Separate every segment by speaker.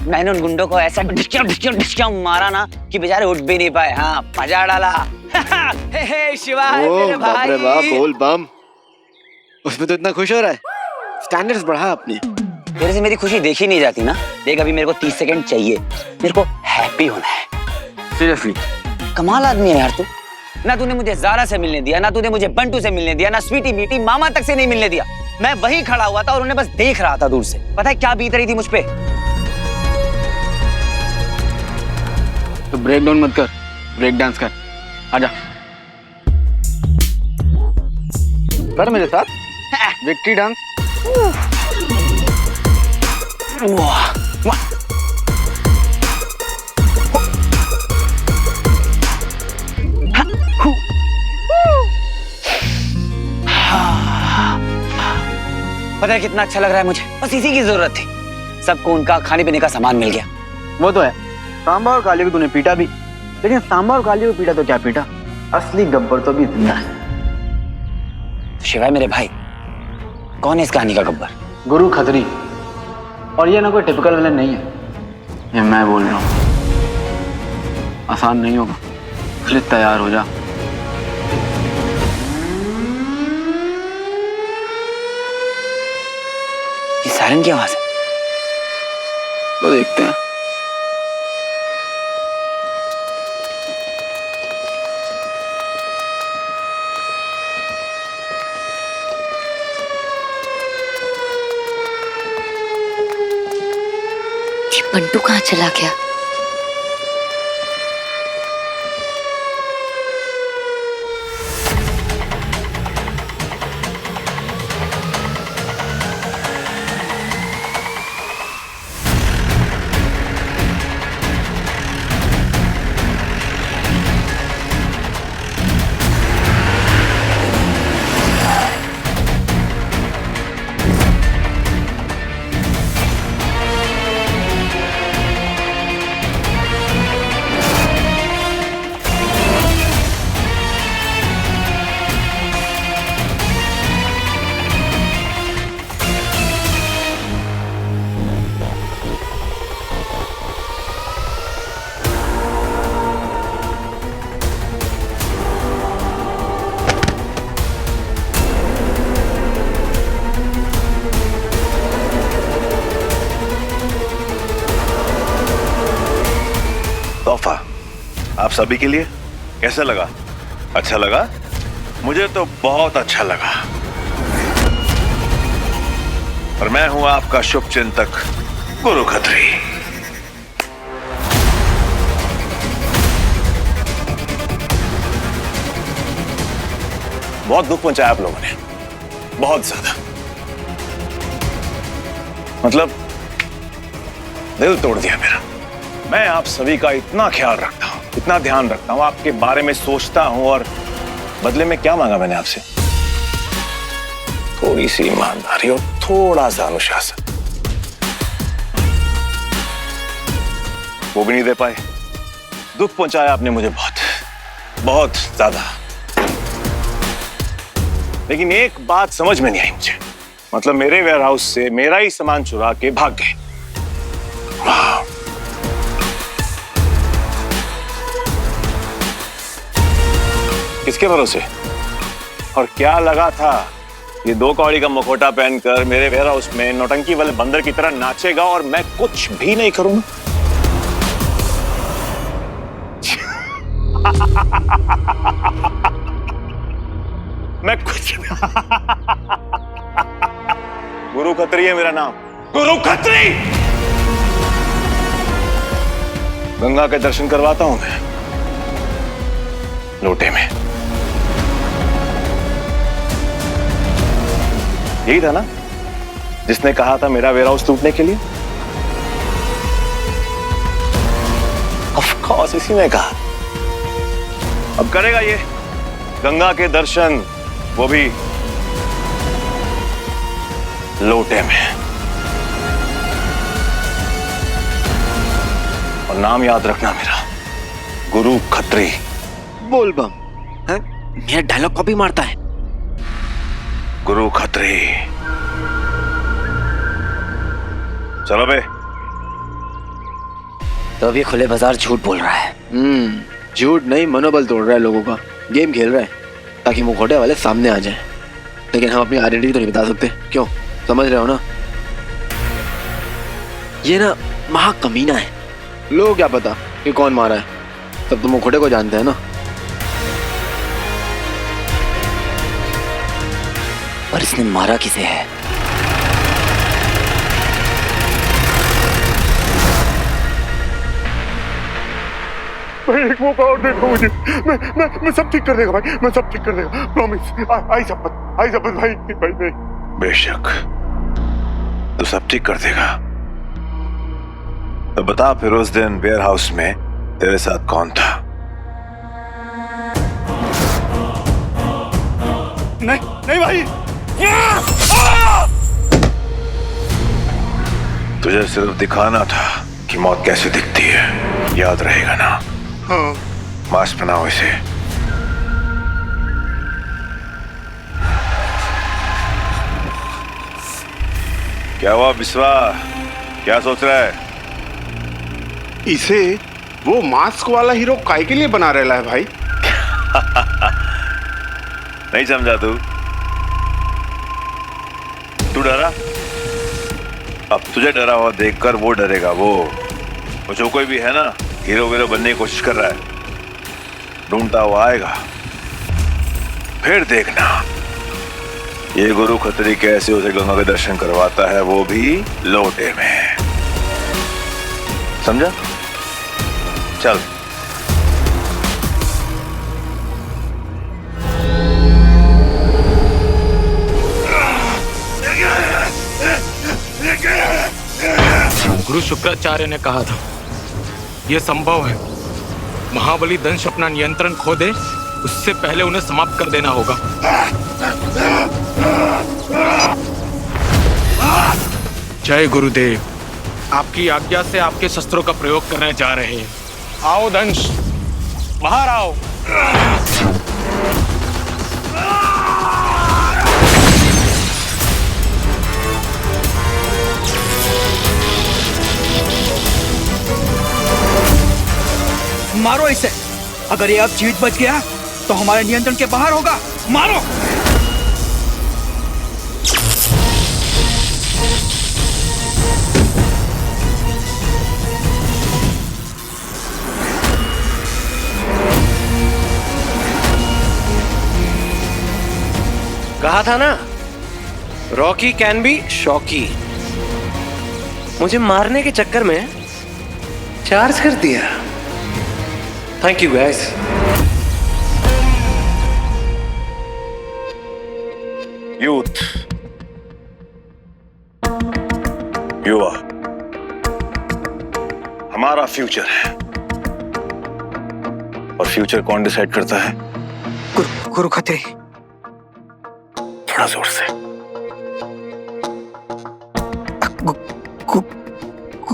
Speaker 1: मैंने उन गुंडों को ऐसा डिस्क्यों मारा ना कि बेचारे उठ भी नहीं पाए। हाँ, मजा डाला। हे शिवा मेरे
Speaker 2: बाप रे
Speaker 1: भाई।
Speaker 2: बाप, बोल बम। उसमें तो इतना खुश हो रहा है, स्टैंडर्ड्स बढ़ा अपनी।
Speaker 1: तेरे से मेरी खुशी देखी नहीं जाती ना। देख अभी मेरे को 30 सेकंड चाहिए, मेरे को हैप्पी होना है।
Speaker 2: सीरियसली
Speaker 1: कमाल आदमी है यार तू। ना तूने मुझे ज़ारा से मिलने दिया, ना तूने मुझे बंटू से मिलने दिया, ना स्वीटी मीटी मामा तक से नहीं मिलने दिया। मैं वहीं खड़ा हुआ था और उन्हें बस देख रहा था दूर से। पता है क्या बीत रही थी मुझ पे?
Speaker 2: तो ब्रेक डाउन मत कर, ब्रेक डांस कर। आजा कर मेरे साथ विक्ट्री डांस।
Speaker 1: वाह वाह। पता है कितना अच्छा लग रहा है मुझे। बस इसी की जरूरत थी। सबको उनका खाने पीने का सामान मिल गया।
Speaker 2: वो तो है, सांबा और काली को तूने पीटा भी, लेकिन सांबा और काली को पीटा तो क्या पीटा, असली गब्बर तो भी जिंदा है।
Speaker 1: शिवाय मेरे भाई, कौन है इस कहानी का गब्बर?
Speaker 2: गुरु खत्री। और ये ना कोई टिपिकल विलन नहीं है, ये मैं बोल रहा हूँ। आसान नहीं होगा, इसलिए तैयार हो जा।
Speaker 1: ये सायरन की आवाज है।
Speaker 2: तो देखते हैं।
Speaker 3: बंटू कहाँ चला गया?
Speaker 4: तोहफा आप सभी के लिए कैसा लगा? अच्छा लगा? मुझे तो बहुत अच्छा लगा। और मैं हूं आपका शुभ चिंतक गुरु खत्री। बहुत दुख पहुंचाया आप लोगों ने, बहुत ज्यादा। मतलब दिल तोड़ दिया मेरा। मैं आप सभी का इतना ख्याल रखता हूं, इतना ध्यान रखता हूं, आपके बारे में सोचता हूं, और बदले में क्या मांगा मैंने आपसे? थोड़ी सी ईमानदारी और थोड़ा सा अनुशासन। वो भी नहीं दे पाए। दुख पहुंचाया आपने मुझे बहुत बहुत ज्यादा। लेकिन एक बात समझ में नहीं आई मुझे। मतलब मेरे वेयर हाउस से मेरा ही सामान चुरा के भाग गए। वाह। किसके भरोसे? और क्या लगा था ये 2 कौड़ी का मुखौटा पहनकर मेरे वेयर हाउस में नौटंकी वाले बंदर की तरह नाचेगा और मैं कुछ भी नहीं करूंगा? मैं कुछ गुरु खत्री है मेरा नाम, गुरु खत्री। गंगा के दर्शन करवाता हूं मैं लोटे में। यही था ना जिसने कहा था मेरा वेयर हाउस लूटने के लिए? ऑफ कोर्स इसी ने कहा। अब करेगा ये गंगा के दर्शन, वो भी लोटे में। और नाम याद रखना मेरा, गुरु खत्री।
Speaker 2: बोल बम, मेरा डायलॉग कॉपी मारता है।
Speaker 4: गुरु खत्री। चलो बे,
Speaker 1: तो अब ये खुले बाजार झूठ बोल रहा है।
Speaker 2: झूठ नहीं, मनोबल तोड़ रहा है लोगों का, गेम खेल रहा है ताकि मुखौटे वाले सामने आ जाए। लेकिन हम अपनी आइडेंटिटी तो नहीं बता सकते। क्यों, समझ रहे हो ना? ये ना महा कमीना है। लोग क्या पता कि कौन मारा है, सब तो मुखौटे को जानते हैं ना।
Speaker 1: पर इसने मारा किसे है?
Speaker 5: भाई एक मौका और देखो मुझे, मैं सब ठीक कर देगा भाई, मैं सब ठीक कर देगा, प्रॉमिस। आई शपथ भाई, भाई नहीं।
Speaker 4: बेशक तो सब ठीक कर देगा। तो बता फिर उस दिन वेयर हाउस में तेरे साथ कौन था?
Speaker 5: नहीं भाई।
Speaker 4: तुझे सिर्फ दिखाना था कि मौत कैसे दिखती है, याद रहेगा ना?
Speaker 5: हाँ।
Speaker 4: मास्क पहनाओ इसे। क्या हुआ बिस्वा, क्या सोच रहा है?
Speaker 5: इसे वो मास्क वाला हीरो काय के लिए बना रहा है भाई?
Speaker 4: नहीं समझा तू डरा? अब तुझे डरा हुआ देखकर वो डरेगा। वो जो कोई भी है ना, हीरो वीरो बनने की कोशिश कर रहा है, ढूंढता हुआ आएगा। फिर देखना ये गुरु खत्री कैसे उसे गंगा के दर्शन करवाता है, वो भी लोटे में। समझा? चल।
Speaker 6: गुरु शुक्राचार्य ने कहा था यह संभव है, महाबली दंश अपना नियंत्रण खो दे उससे पहले उन्हें समाप्त कर देना होगा। जय गुरुदेव, आपकी आज्ञा से आपके शस्त्रों का प्रयोग करने जा रहे हैं। आओ दंश, बाहर आओ।
Speaker 7: मारो इसे। अगर ये अब जीवित बच गया तो हमारे नियंत्रण के बाहर होगा। मारो।
Speaker 2: कहा था ना, रॉकी कैन बी शॉकी। मुझे मारने के चक्कर में चार्ज कर दिया। Thank you guys.
Speaker 4: यूथ, युवा हमारा फ्यूचर है। और फ्यूचर कौन डिसाइड करता है?
Speaker 7: गुरु खत्री।
Speaker 4: थोड़ा जोर से।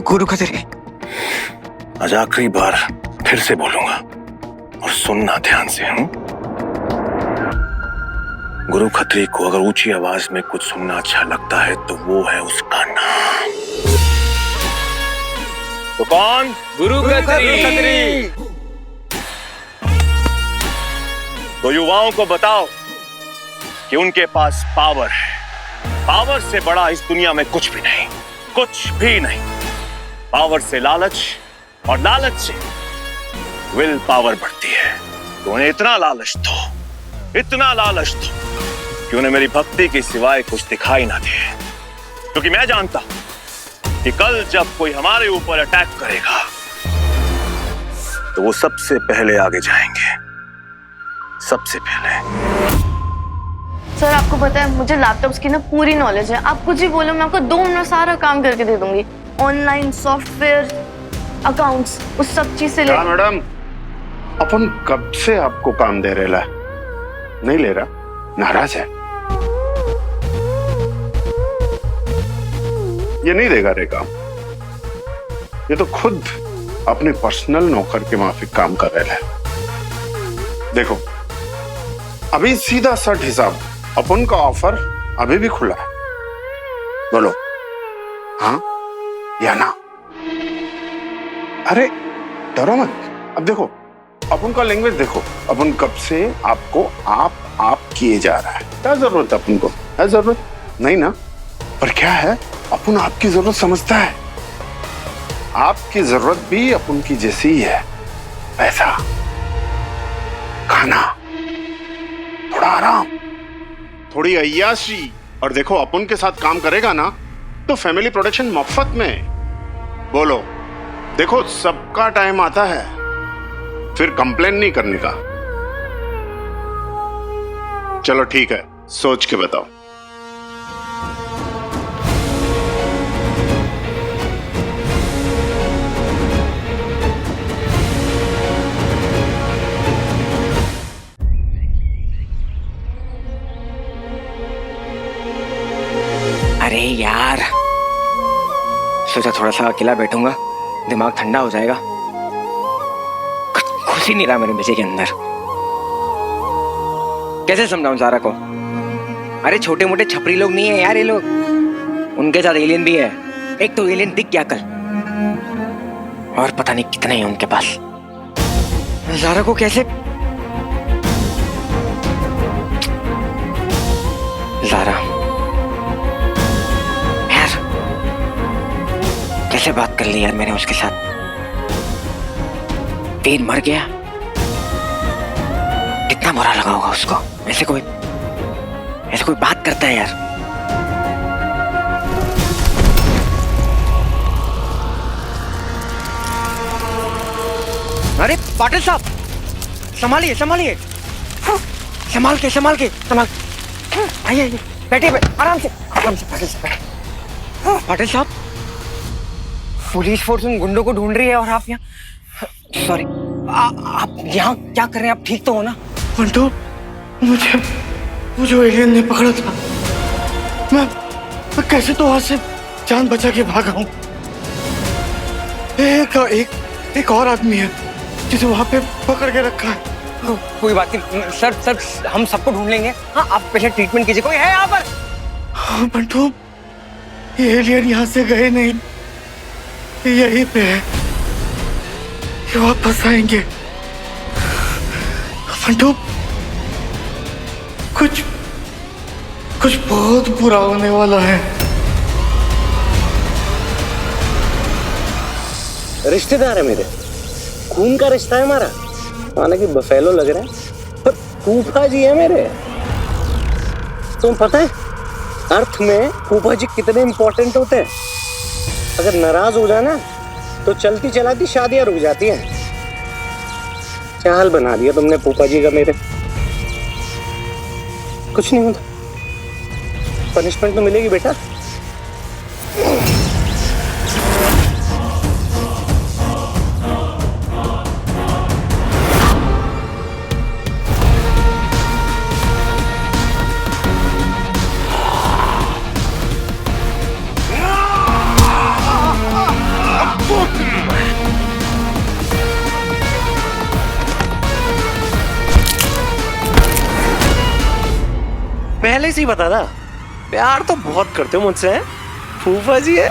Speaker 7: गुरु खत्री।
Speaker 4: आज आखिरी बार फिर से बोलूंगा और सुनना ध्यान से। गुरु खत्री को अगर ऊंची आवाज में कुछ सुनना अच्छा लगता है तो वो है उसका नाम। तो कौन?
Speaker 6: गुरु खत्री।
Speaker 4: तो युवाओं को बताओ कि उनके पास पावर है। पावर से बड़ा इस दुनिया में कुछ भी नहीं, कुछ भी नहीं। पावर से लालच और लालच से विल पावर बढ़ती है। तो उन्हें इतना लालच दो, इतना लालच दो कि उन्हें मेरी भक्ति के सिवाय कुछ दिखाई ना दे। क्योंकि मैं जानता हूं कि कल जब कोई हमारे ऊपर अटैक करेगा तो वो सबसे पहले आगे जाएंगे, सबसे पहले।
Speaker 8: सर आपको पता है मुझे लैपटॉप्स की ना पूरी नॉलेज है। आप कुछ ही बोलो, मैं आपको 2 मिनट सारा काम करके दे दूंगी। ऑनलाइन सॉफ्टवेयर, अकाउंट्स, उस सब चीज से ले।
Speaker 5: मैडम, अपन कब से आपको काम दे रहे है, नहीं ले रहा, नाराज है। ये नहीं देगा रे काम। ये तो खुद अपने पर्सनल नौकर के माफिक काम कर रहे हैं। देखो अभी सीधा सट हिसाब, अपन का ऑफर अभी भी खुला है। बोलो हाँ या ना? अरे डरो मत। अब देखो अपन का लैंग्वेज देखो, अपन कब से आपको आप किए जा रहा है। क्या जरूरत है अपन को? है जरूरत नहीं ना। पर क्या है, अपन आपकी जरूरत समझता है। आपकी जरूरत भी अपन की जैसी ही है। पैसा, खाना, थोड़ा आराम, थोड़ी अय्याशी। और देखो अपन के साथ काम करेगा ना तो फैमिली प्रोटेक्शन मुफ्त में। बोलो, देखो सबका टाइम आता है, फिर कंप्लेन नहीं करने का। चलो ठीक है, सोच के बताओ।
Speaker 1: अरे यार, सोचा थोड़ा सा अकेला बैठूंगा, दिमाग ठंडा हो जाएगा। खुश ही नहीं रहा मेरे बच्चे के अंदर। कैसे समझाऊं ज़ारा को? अरे छोटे मोटे छपरी लोग नहीं है यार ये लोग, उनके साथ एलियन भी है। एक तो एलियन दिख गया कल, और पता नहीं कितने हैं उनके पास। ज़ारा को कैसे, ज़ारा यार कैसे बात कर ली यार मैंने उसके साथ। वीर मर गया, कितना बुरा लगा होगा उसको। ऐसे कोई बात करता है यार। अरे पाटिल साहब, संभालिए संभालिए, संभाल के आइए बैठिए, आराम से पाटिल साहब। पाटिल साहब, पुलिस फोर्स उन गुंडों को ढूंढ रही है और आप यहाँ, सॉरी, आप यहाँ क्या कर रहे हैं? आप ठीक तो हो ना?
Speaker 7: मंटू, मुझे एलियन ने पकड़ा था। मैं कैसे तो वहां से जान बचा के भागा हूँ। एक और आदमी है जिसे वहां पे पकड़ के रखा है।
Speaker 1: कोई बात नहीं सर, हम सबको ढूंढ लेंगे। हाँ, आप पहले ट्रीटमेंट कीजिए। कोई है यहाँ पर?
Speaker 7: हाँ मंटू, ये एलियन यहाँ से गए नहीं, यहीं पे है, ये वापस आएंगे। मंटू, कुछ बहुत बुरा होने वाला है।
Speaker 2: रिश्तेदार है मेरे, खून का रिश्ता है हमारा। हालांकि बफेलो लग रहा है, पर फूफा जी है मेरे। तुम पता है अर्थ में फूफा जी कितने इंपॉर्टेंट होते हैं। अगर नाराज हो जाना तो चलती चलाती शादियां रुक जाती हैं। क्या हाल बना दिया तुमने फूफा जी का मेरे। कुछ नहीं होता, पनिशमेंट तो मिलेगी बेटा। पहले से ही बता था, प्यार तो बहुत करते हो मुझसे, हैं? फूफा जी है।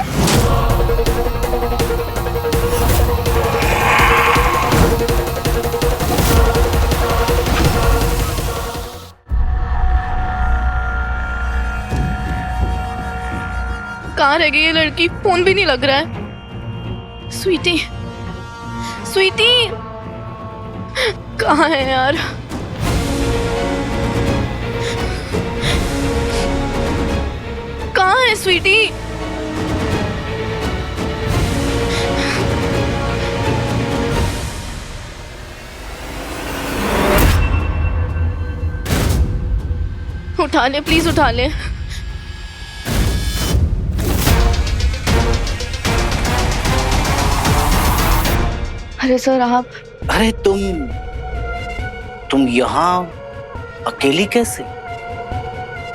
Speaker 8: कहाँ रह गई ये लड़की? फोन भी नहीं लग रहा है। स्वीटी, कहाँ है यार? कहाँ है स्वीटी? उठा ले प्लीज, उठा ले। अरे सर आप,
Speaker 9: अरे तुम यहाँ अकेली कैसे?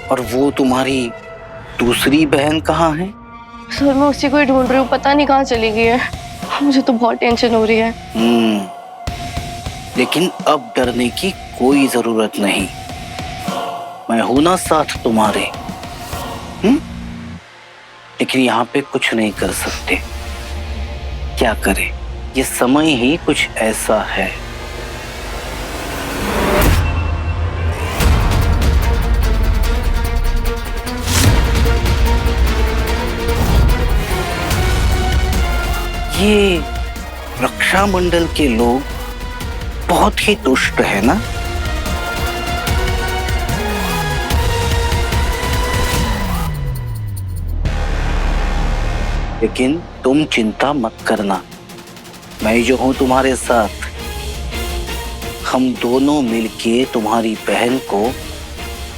Speaker 9: और वो तुम्हारी दूसरी बहन कहाँ है?
Speaker 8: सर मैं उसी को ही ढूंढ रही हूँ, पता नहीं कहाँ चली गई है। मुझे तो बहुत टेंशन हो रही है।
Speaker 9: लेकिन अब डरने की कोई जरूरत नहीं, मैं हूं ना साथ तुम्हारे। लेकिन यहाँ पे कुछ नहीं कर सकते। क्या करें, ये समय ही कुछ ऐसा है। ये रक्षा मंडल के लोग बहुत ही दुष्ट है ना? लेकिन तुम चिंता मत करना, मैं जो हूं तुम्हारे साथ। हम दोनों मिलके तुम्हारी बहन को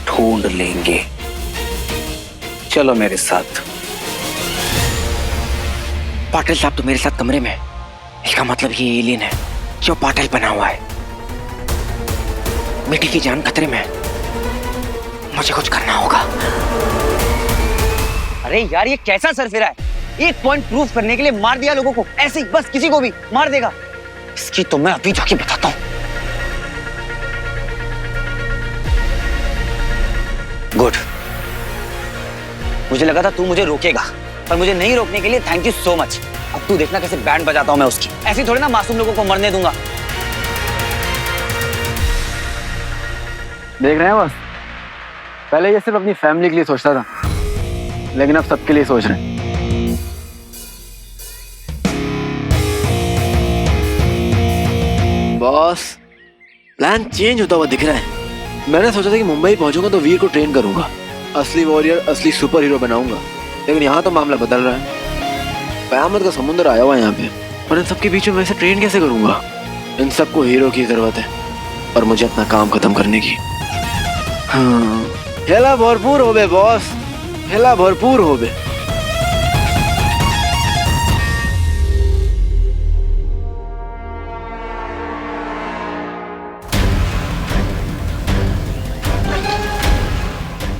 Speaker 9: ढूंढ लेंगे। चलो मेरे साथ।
Speaker 1: पाटिल साहब तो मेरे साथ कमरे में, इसका मतलब ये एलियन है जो पाटिल बना हुआ है। बेटी की जान खतरे में, मुझे कुछ करना होगा।
Speaker 10: अरे यार ये कैसा सरफिरा है? एक पॉइंट प्रूव करने के लिए मार दिया लोगों को, ऐसे ही बस किसी को भी मार देगा। इसकी तो मैं अभी जाके बताता हूँ। गुड, मुझे लगा था तू मुझे रोकेगा, पर मुझे नहीं रोकने के लिए थैंक यू सो मच। अब तू देखना कैसे बैंड बजाता हूं मैं उसकी। ऐसे थोड़ी ना मासूम लोगों को मरने दूंगा।
Speaker 11: देख रहे हैं बस, पहले ये सिर्फ अपनी फैमिली के लिए सोचता था, लेकिन अब सबके लिए सोच रहे हैं। बॉस, प्लान चेंज होता हुआ दिख रहा है। मैंने सोचा था कि मुंबई पहुंचूंगा तो वीर को ट्रेन करूंगा, असली वॉरियर, असली सुपर हीरो बनाऊंगा। लेकिन यहाँ तो मामला बदल रहा है। कयामत का समुद्र आया हुआ है यहाँ पे, और इन सबके बीच में मैं इसे ट्रेन कैसे करूंगा? इन सबको हीरो की जरूरत है और मुझे अपना काम खत्म करने की। हाँ, खेला भरपूर हो बे बॉस, खेला भरपूर हो बे।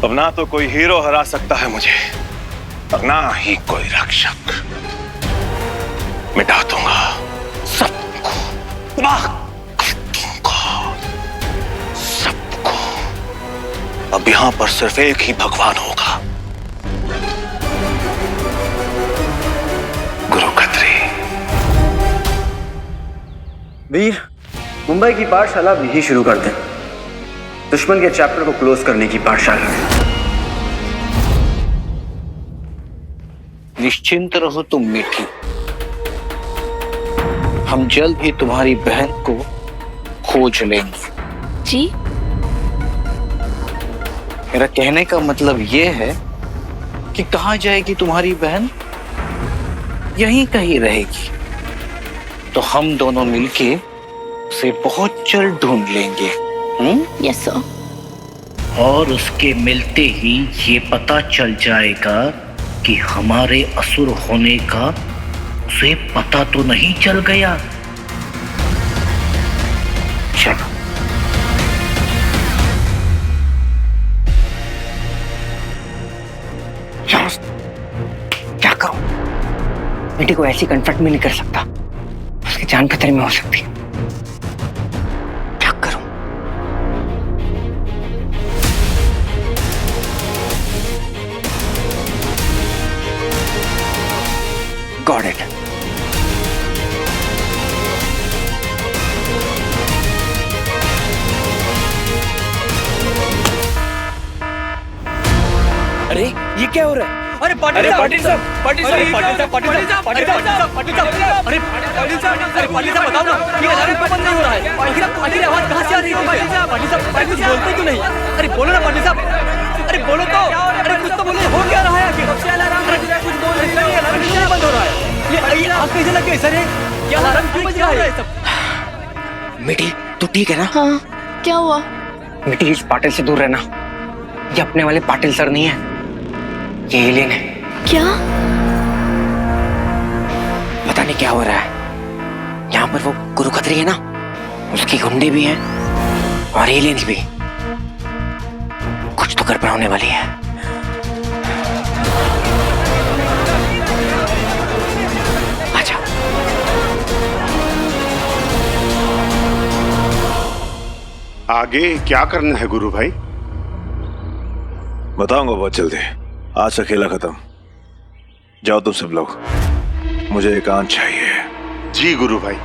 Speaker 4: अब ना तो कोई हीरो हरा सकता है मुझे, और ना ही कोई रक्षक। मिटा दूंगा सबको, तबाह कर दूंगा सबको। अब यहां पर सिर्फ एक ही भगवान होगा, गुरु खत्री।
Speaker 11: वीर, मुंबई की पाठशाला अब यही शुरू कर दें। दुश्मन के चैप्टर को क्लोज करने की पाठशाला।
Speaker 9: निश्चिंत रहो तुम मीठी, हम जल्द ही तुम्हारी बहन को खोज लेंगे।
Speaker 3: जी?
Speaker 9: मेरा कहने का मतलब ये है कि कहाँ जाएगी तुम्हारी बहन? यहीं कहीं रहेगी। तो हम दोनों मिलके उसे बहुत जल्द ढूंढ लेंगे।
Speaker 3: Yes sir.
Speaker 12: और उसके मिलते ही ये पता चल जाएगा कि हमारे असुर होने का उसे पता तो नहीं चल गया।
Speaker 9: चलो।
Speaker 1: क्या करूं? बेटी को ऐसी कन्फर्ट में नहीं कर सकता, उसकी जान खतरे में हो सकती है। क्या करूं? Got it.
Speaker 10: अरे ये क्या हो रहा है? अरे पाटिल साहब, पाटिल साहब, पाटिल साहब, पाटिल साहब, पाटिल साहब, पाटिल साहब, पाटिल साहब, अरे पाटिल साहब, अरे पाटिल साहब बताओ ना, ये अलार्म क्यों बंद नहीं हो रहा है? पाटिल साहब, पाटिल आवाज कहाँ से आ रही है? पाटिल साहब, पाटिल साहब, पाटिल कुछ बोलते क्यों नहीं? अरे बोलो ना पाटिल साहब, अरे बोलो तो, अरे कुछ तो बोलो, हो क्या रहा है आखिर? कुछ बोलो, ये अलार्म क्यों बंद हो रहा है? ये आग कैसे लग गई सर? ये अलार्म क्यों बज रहा है सब?
Speaker 1: बेटी तू ठीक है ना?
Speaker 8: हाँ, क्या हुआ?
Speaker 1: बेटी इस पाटिल से दूर रहना, ये अपने वाले पाटिल सर नहीं है, ये एलियन है।
Speaker 8: क्या?
Speaker 1: पता नहीं क्या हो रहा है। यहाँ पर वो गुरु खत्री है ना, उसकी गुंडे भी हैं और एलियंस भी। कुछ तो गड़बड़ होने वाली है। आजा।
Speaker 5: आगे क्या करना है गुरु भाई?
Speaker 4: बताऊंगा बहुत जल्दी। आज से खेला खत्म। जाओ तुम सब लोग, मुझे एकांत चाहिए।
Speaker 5: जी गुरु भाई।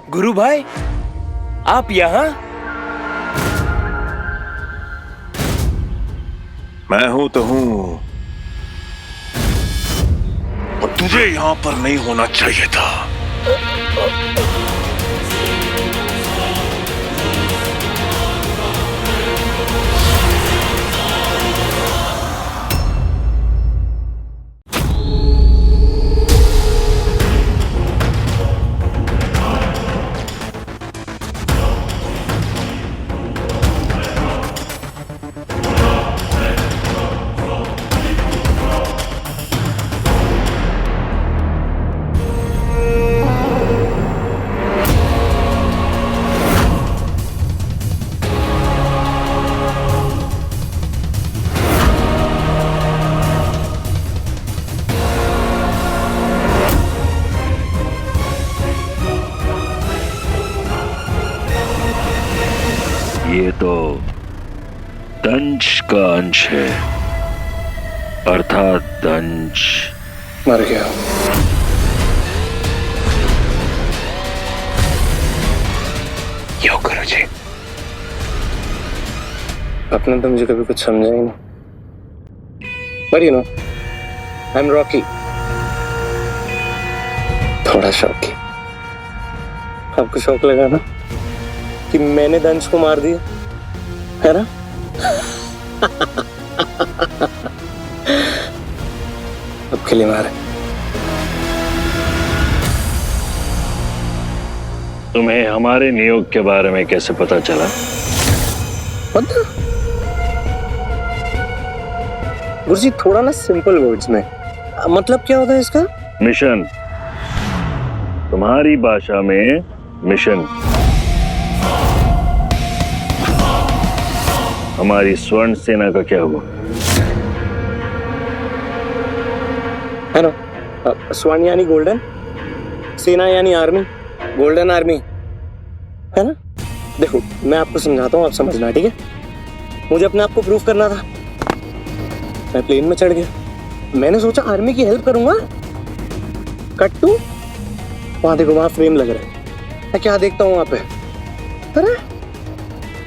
Speaker 10: गुरु भाई, आप यहाँ?
Speaker 4: मैं हूं तो हूं, और तुझे यहां पर नहीं होना चाहिए था।
Speaker 12: ये तो दंश का अंश है, अर्थात दंश
Speaker 2: मर गया।
Speaker 12: क्यों करो जी?
Speaker 2: अपने तो मुझे कभी कुछ समझा ही नहीं। पर you know, I am Rocky, थोड़ा शौकी। आपको शौक लगा ना कि मैंने दंश को मार दिया, है ना? अब के लिए मारे।
Speaker 12: तुम्हें हमारे नियोग के बारे में कैसे पता चला?
Speaker 2: पता? गुरुजी थोड़ा ना सिंपल वर्ड्स में, मतलब क्या होता है इसका?
Speaker 12: मिशन, तुम्हारी भाषा में मिशन। हमारी स्वर्ण सेना का क्या हुआ?
Speaker 2: है ना, स्वर्ण यानी गोल्डन, सेना यानी आर्मी, गोल्डन आर्मी, है ना? देखो मैं आपको समझाता हूँ, आप समझना, ठीक है? मुझे अपने आप को प्रूव करना था। मैं प्लेन में चढ़ गया, मैंने सोचा आर्मी की हेल्प करूंगा। कट टू, वहां देखो, वहां फ्रेम लग रहा है। मैं क्या देखता हूँ वहां पे?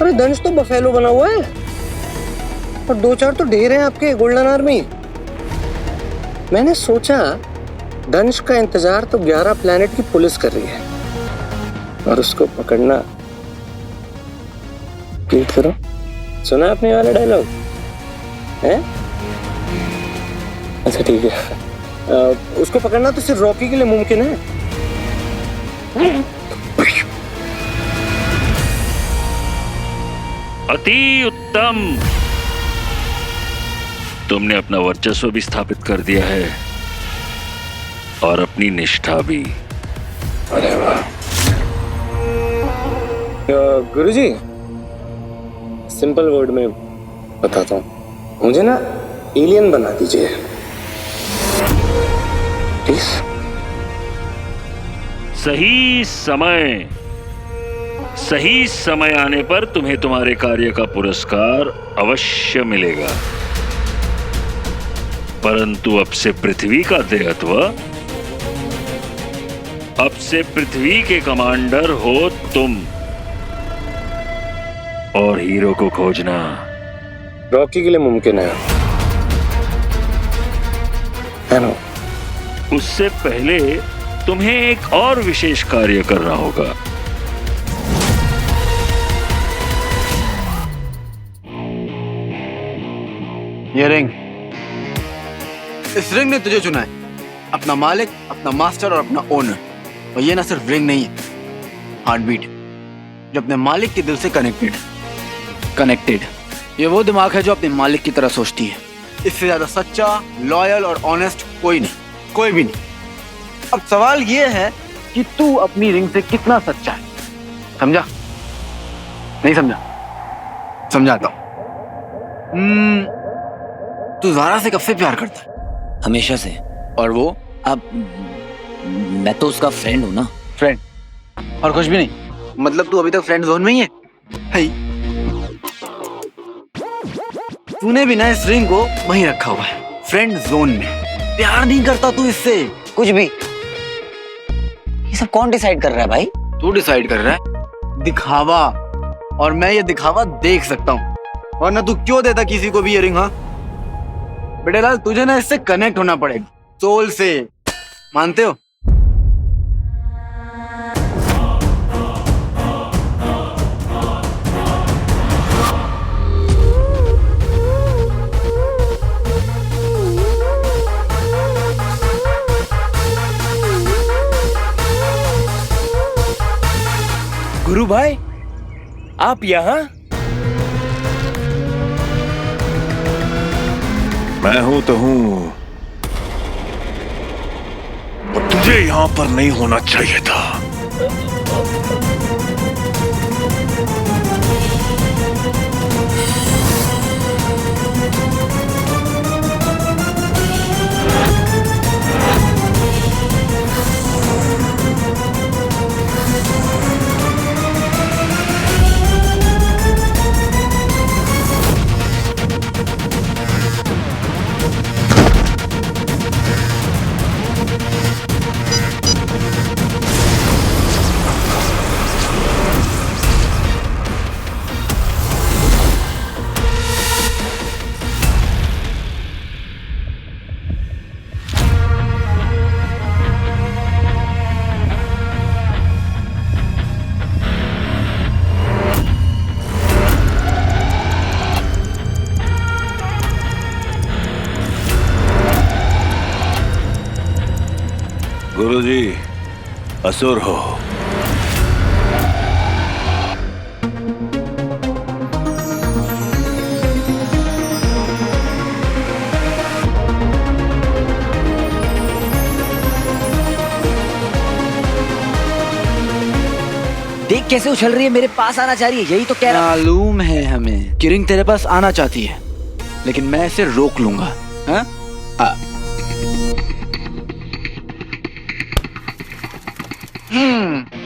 Speaker 2: अरे दंश तो बफेलो बना हुआ है, और 2-4 तो ढेर हैं आपके गोल्डन आर्मी। मैंने सोचा दंश का इंतजार तो 11 प्लेनेट की पुलिस कर रही है, और उसको पकड़ना। रिपीट करो, सुना आपने वाला डायलॉग है? अच्छा ठीक है, उसको पकड़ना तो सिर्फ रॉकी के लिए मुमकिन है।
Speaker 12: अति उत्तम, तुमने अपना वर्चस्व भी स्थापित कर दिया है और अपनी निष्ठा भी।
Speaker 2: अरे वाह। गुरुजी सिंपल वर्ड में बताता हूँ, मुझे ना एलियन बना दीजिए प्लीज।
Speaker 12: सही समय आने पर तुम्हें तुम्हारे कार्य का पुरस्कार अवश्य मिलेगा, परंतु अब से पृथ्वी का देहत्व, अब से पृथ्वी के कमांडर हो तुम, और हीरो को खोजना
Speaker 2: रॉकी के लिए मुमकिन है ना?
Speaker 12: उससे पहले तुम्हें एक और विशेष कार्य करना होगा।
Speaker 11: ये रिंग, इस रिंग ने तुझे चुना है, अपना मालिक, अपना मास्टर और अपना ओनर। और ये ना सिर्फ रिंग नहीं है, हार्ट बीट जो अपने मालिक के दिल से कनेक्टेड ये वो दिमाग है जो अपने मालिक की तरह सोचती है। इससे ज्यादा सच्चा, लॉयल और ऑनेस्ट कोई नहीं, कोई भी नहीं। अब सवाल ये है कि तू अपनी रिंग से कितना सच्चा है। समझा? नहीं समझा? समझाता हूं। तू ज़ारा से कब से प्यार करता है?
Speaker 10: हमेशा से।
Speaker 11: और वो?
Speaker 10: अब मैं तो उसका फ्रेंड हूँ ना।
Speaker 11: फ्रेंड और कुछ भी नहीं? मतलब तू अभी तक फ्रेंड जोन में ही है? तूने भी ना इस रिंग को वहीं रखा हुआ है, फ्रेंड जोन में। प्यार नहीं करता तू इससे
Speaker 10: कुछ भी। ये सब कौन डिसाइड कर रहा है भाई?
Speaker 11: तू डिसाइड कर रहा है। दिखावा, और मैं ये दिखावा देख सकता हूँ। वरना तू क्यों देता किसी को भी ये रिंग? हाँ बेटे लाल, तुझे ना इससे कनेक्ट होना पड़ेगा, सोल से। मानते हो?
Speaker 1: गुरु भाई, आप यहाँ?
Speaker 4: मैं हूं तो हूं, और तुझे यहां पर नहीं होना चाहिए था। गुरुजी, असुर हो।
Speaker 10: देख कैसे उछल रही है, मेरे पास आना चाह रही है। यही तो कह रहा।
Speaker 11: मालूम है हमें कि रिंग तेरे पास आना चाहती है, लेकिन मैं इसे रोक लूंगा। हाँ?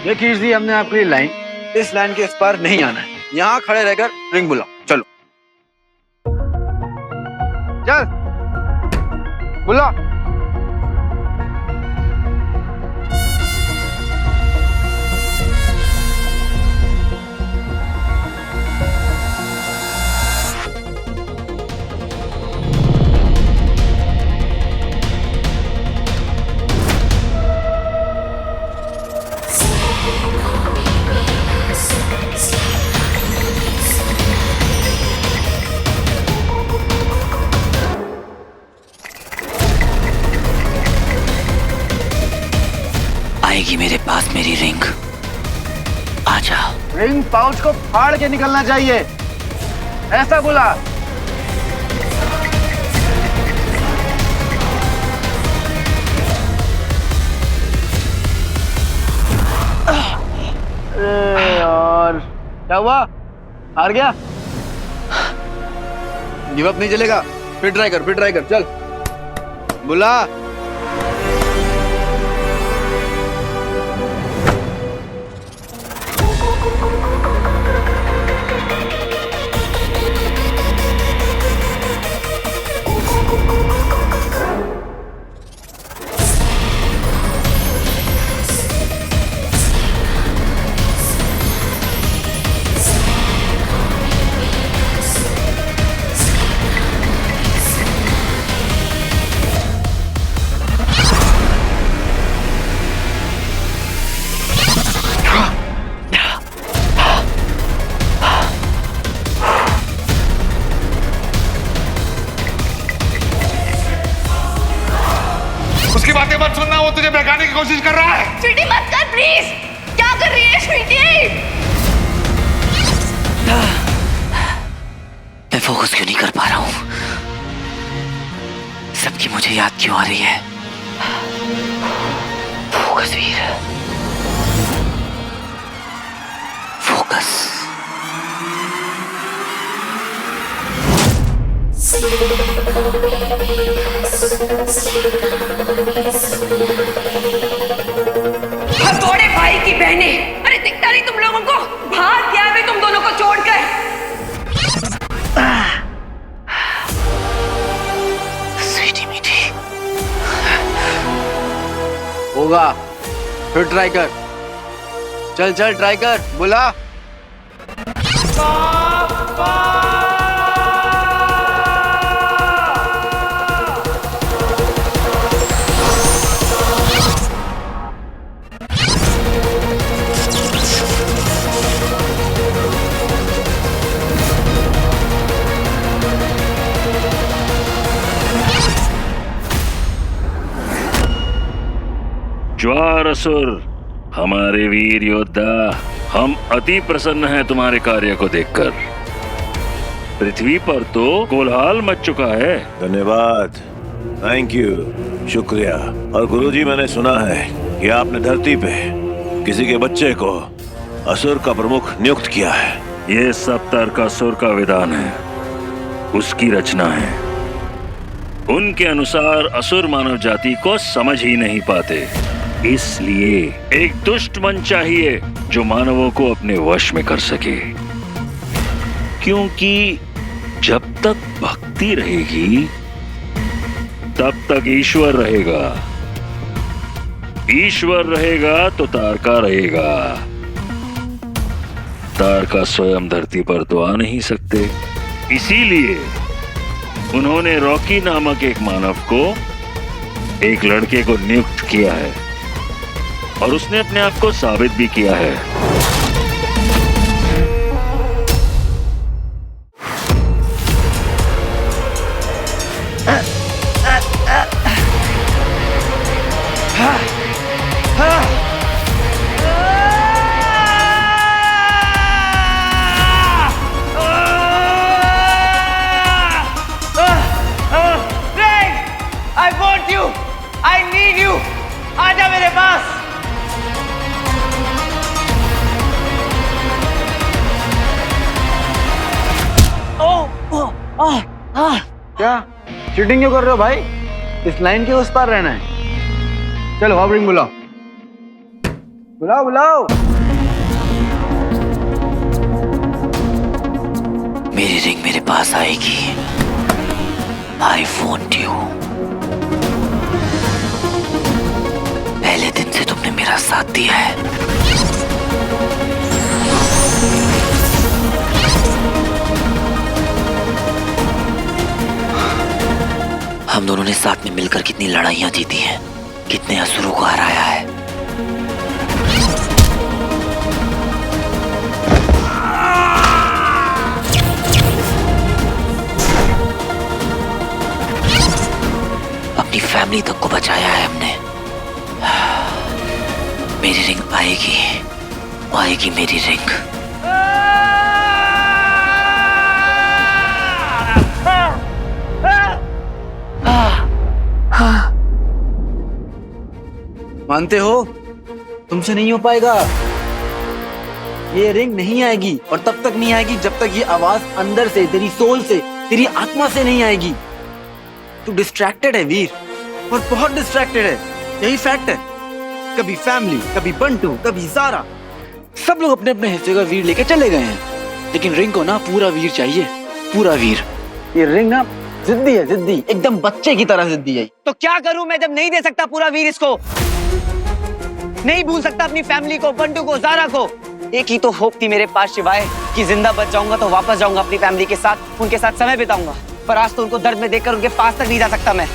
Speaker 11: ये खींच दी हमने आपकी लाइन। इस लाइन के इस पार नहीं आना है, यहाँ खड़े रहकर रिंग बुलाओ। चलो चल बुला।
Speaker 10: आएगी मेरे पास मेरी रिंग। आ जाओ।
Speaker 11: रिंग पाउच को फाड़ के निकलना चाहिए, ऐसा बोला। अरे यार, क्या हुआ? हार गया? गिव अप नहीं चलेगा, फिर ट्राई कर, चल बुला।
Speaker 5: बातें मत सुनना, वो तुझे बहकाने की कोशिश कर रहा है।
Speaker 8: स्वीटी मत कर प्लीज। क्या कर रही है स्वीटी?
Speaker 9: मैं फोकस क्यों नहीं कर पा रहा हूं? सबकी मुझे याद क्यों आ रही है? फोकस वीर, फोकस।
Speaker 8: हथौड़े भाई की बहने, अरे दिखता नहीं तुम लोगों को? भाग गया मैं तुम दोनों को छोड़कर।
Speaker 9: स्वीटी मीठी,
Speaker 11: होगा, फिर ट्राई कर। चल चल ट्राई कर, बुला।
Speaker 13: ज्वार असुर, हमारे वीर योद्धा, हम अति प्रसन्न हैं तुम्हारे कार्य को देखकर। पृथ्वी पर तो कोलाहल मच चुका है।
Speaker 14: धन्यवाद, थैंक यू, शुक्रिया। और गुरुजी, मैंने सुना है कि आपने धरती पे किसी के बच्चे को असुर का प्रमुख नियुक्त किया है।
Speaker 13: ये सब तारकासुर का विधान है, उसकी रचना है। उनके अनुसार असुर मानव जाति को समझ ही नहीं पाते, इसलिए एक दुष्ट मन चाहिए जो मानवों को अपने वश में कर सके। क्योंकि जब तक भक्ति रहेगी तब तक ईश्वर रहेगा, ईश्वर रहेगा तो तारका रहेगा। तारका स्वयं धरती पर तो आ नहीं सकते, इसीलिए उन्होंने रॉकी नामक एक मानव को, एक लड़के को नियुक्त किया है और उसने अपने आप को साबित भी किया है।
Speaker 10: I want you, I need you, आजा मेरे पास।
Speaker 11: क्या चीटिंग क्यों कर रहे हो भाई? इस लाइन के उस पार रहना है। चलो हाफ रिंग बुलाओ, बुलाओ बुलाओ।
Speaker 9: मेरी रिंग मेरे पास आएगी। I want you। पहले दिन से तुमने मेरा साथ दिया है। हम दोनों ने साथ में मिलकर कितनी लड़ाइयां जीती हैं, कितने असुरों को हराया है। अपनी फैमिली तक को बचाया है हमने। मेरी रिंग आएगी, आएगी मेरी रिंग।
Speaker 11: मानते हो तुमसे नहीं हो पाएगा। ये रिंग नहीं आएगी और तब तक नहीं आएगी जब तक ये आवाज अंदर से, तेरी सोल से, तेरी आत्मा से नहीं आएगी। तू डिस्ट्रैक्टेड है वीर, और बहुत डिस्ट्रैक्टेड है, यही फैक्ट है। कभी फैमिली, कभी बंटू, कभी सारा, सब लोग अपने अपने हिस्से का वीर लेके चले गए हैं, लेकिन रिंग को ना पूरा वीर चाहिए, पूरा वीर। ये रिंग ना जिद्दी है, जिद्दी, एकदम बच्चे की तरह जिद्दी है।
Speaker 10: तो क्या करूं मैं जब नहीं दे सकता पूरा वीर इसको? नहीं भूल सकता अपनी फैमिली को, बंटू को, ज़ारा को। एक ही तो होप थी मेरे पास शिवाय कि जिंदा बच जाऊंगा तो वापस जाऊंगा अपनी फैमिली के साथ, उनके साथ समय बिताऊंगा। पर आज तो उनको दर्द में देखकर उनके पास तक नहीं जा सकता मैं।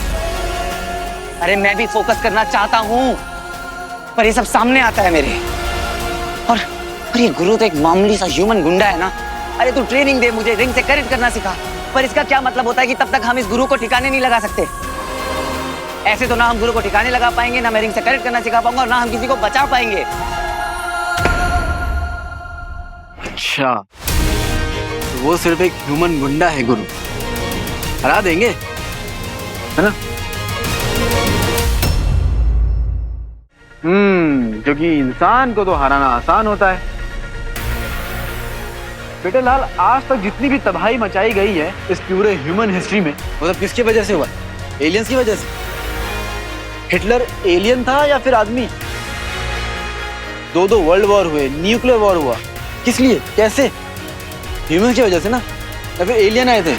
Speaker 10: अरे मैं भी फोकस करना चाहता हूँ, पर ये सब सामने आता है मेरे। और ये गुरु तो एक मामूली सा ह्यूमन गुंडा है ना। अरे तू ट्रेनिंग दे मुझे, रिंग से कनेक्ट करना सिखा, पर इसका क्या मतलब होता है कि तब तक हम इस गुरु को ठिकाने नहीं लगा सकते। ऐसे तो ना हम गुरु को ठिकाने लगा पाएंगे, ना मैं रिंग से कनेक्ट करना सिखा पाऊंगा, और ना हम किसी को बचा पाएंगे।
Speaker 11: अच्छा, तो वो सिर्फ एक ह्यूमन गुंडा है गुरु, हरा देंगे, है ना? क्योंकि इंसान को तो हराना आसान होता है। बेटे लाल, आज तक जितनी भी तबाही मचाई गई है इस पूरे ह्यूमन हिस्ट्री में, वो सब किसकी वजह से हुआ? एलियंस की वजह से। हिटलर एलियन था या फिर आदमी? दो वर्ल्ड वॉर हुए, न्यूक्लियर वॉर हुआ, किस लिए, कैसे? ह्यूमन की वजह से ना, या फिर एलियन आए थे?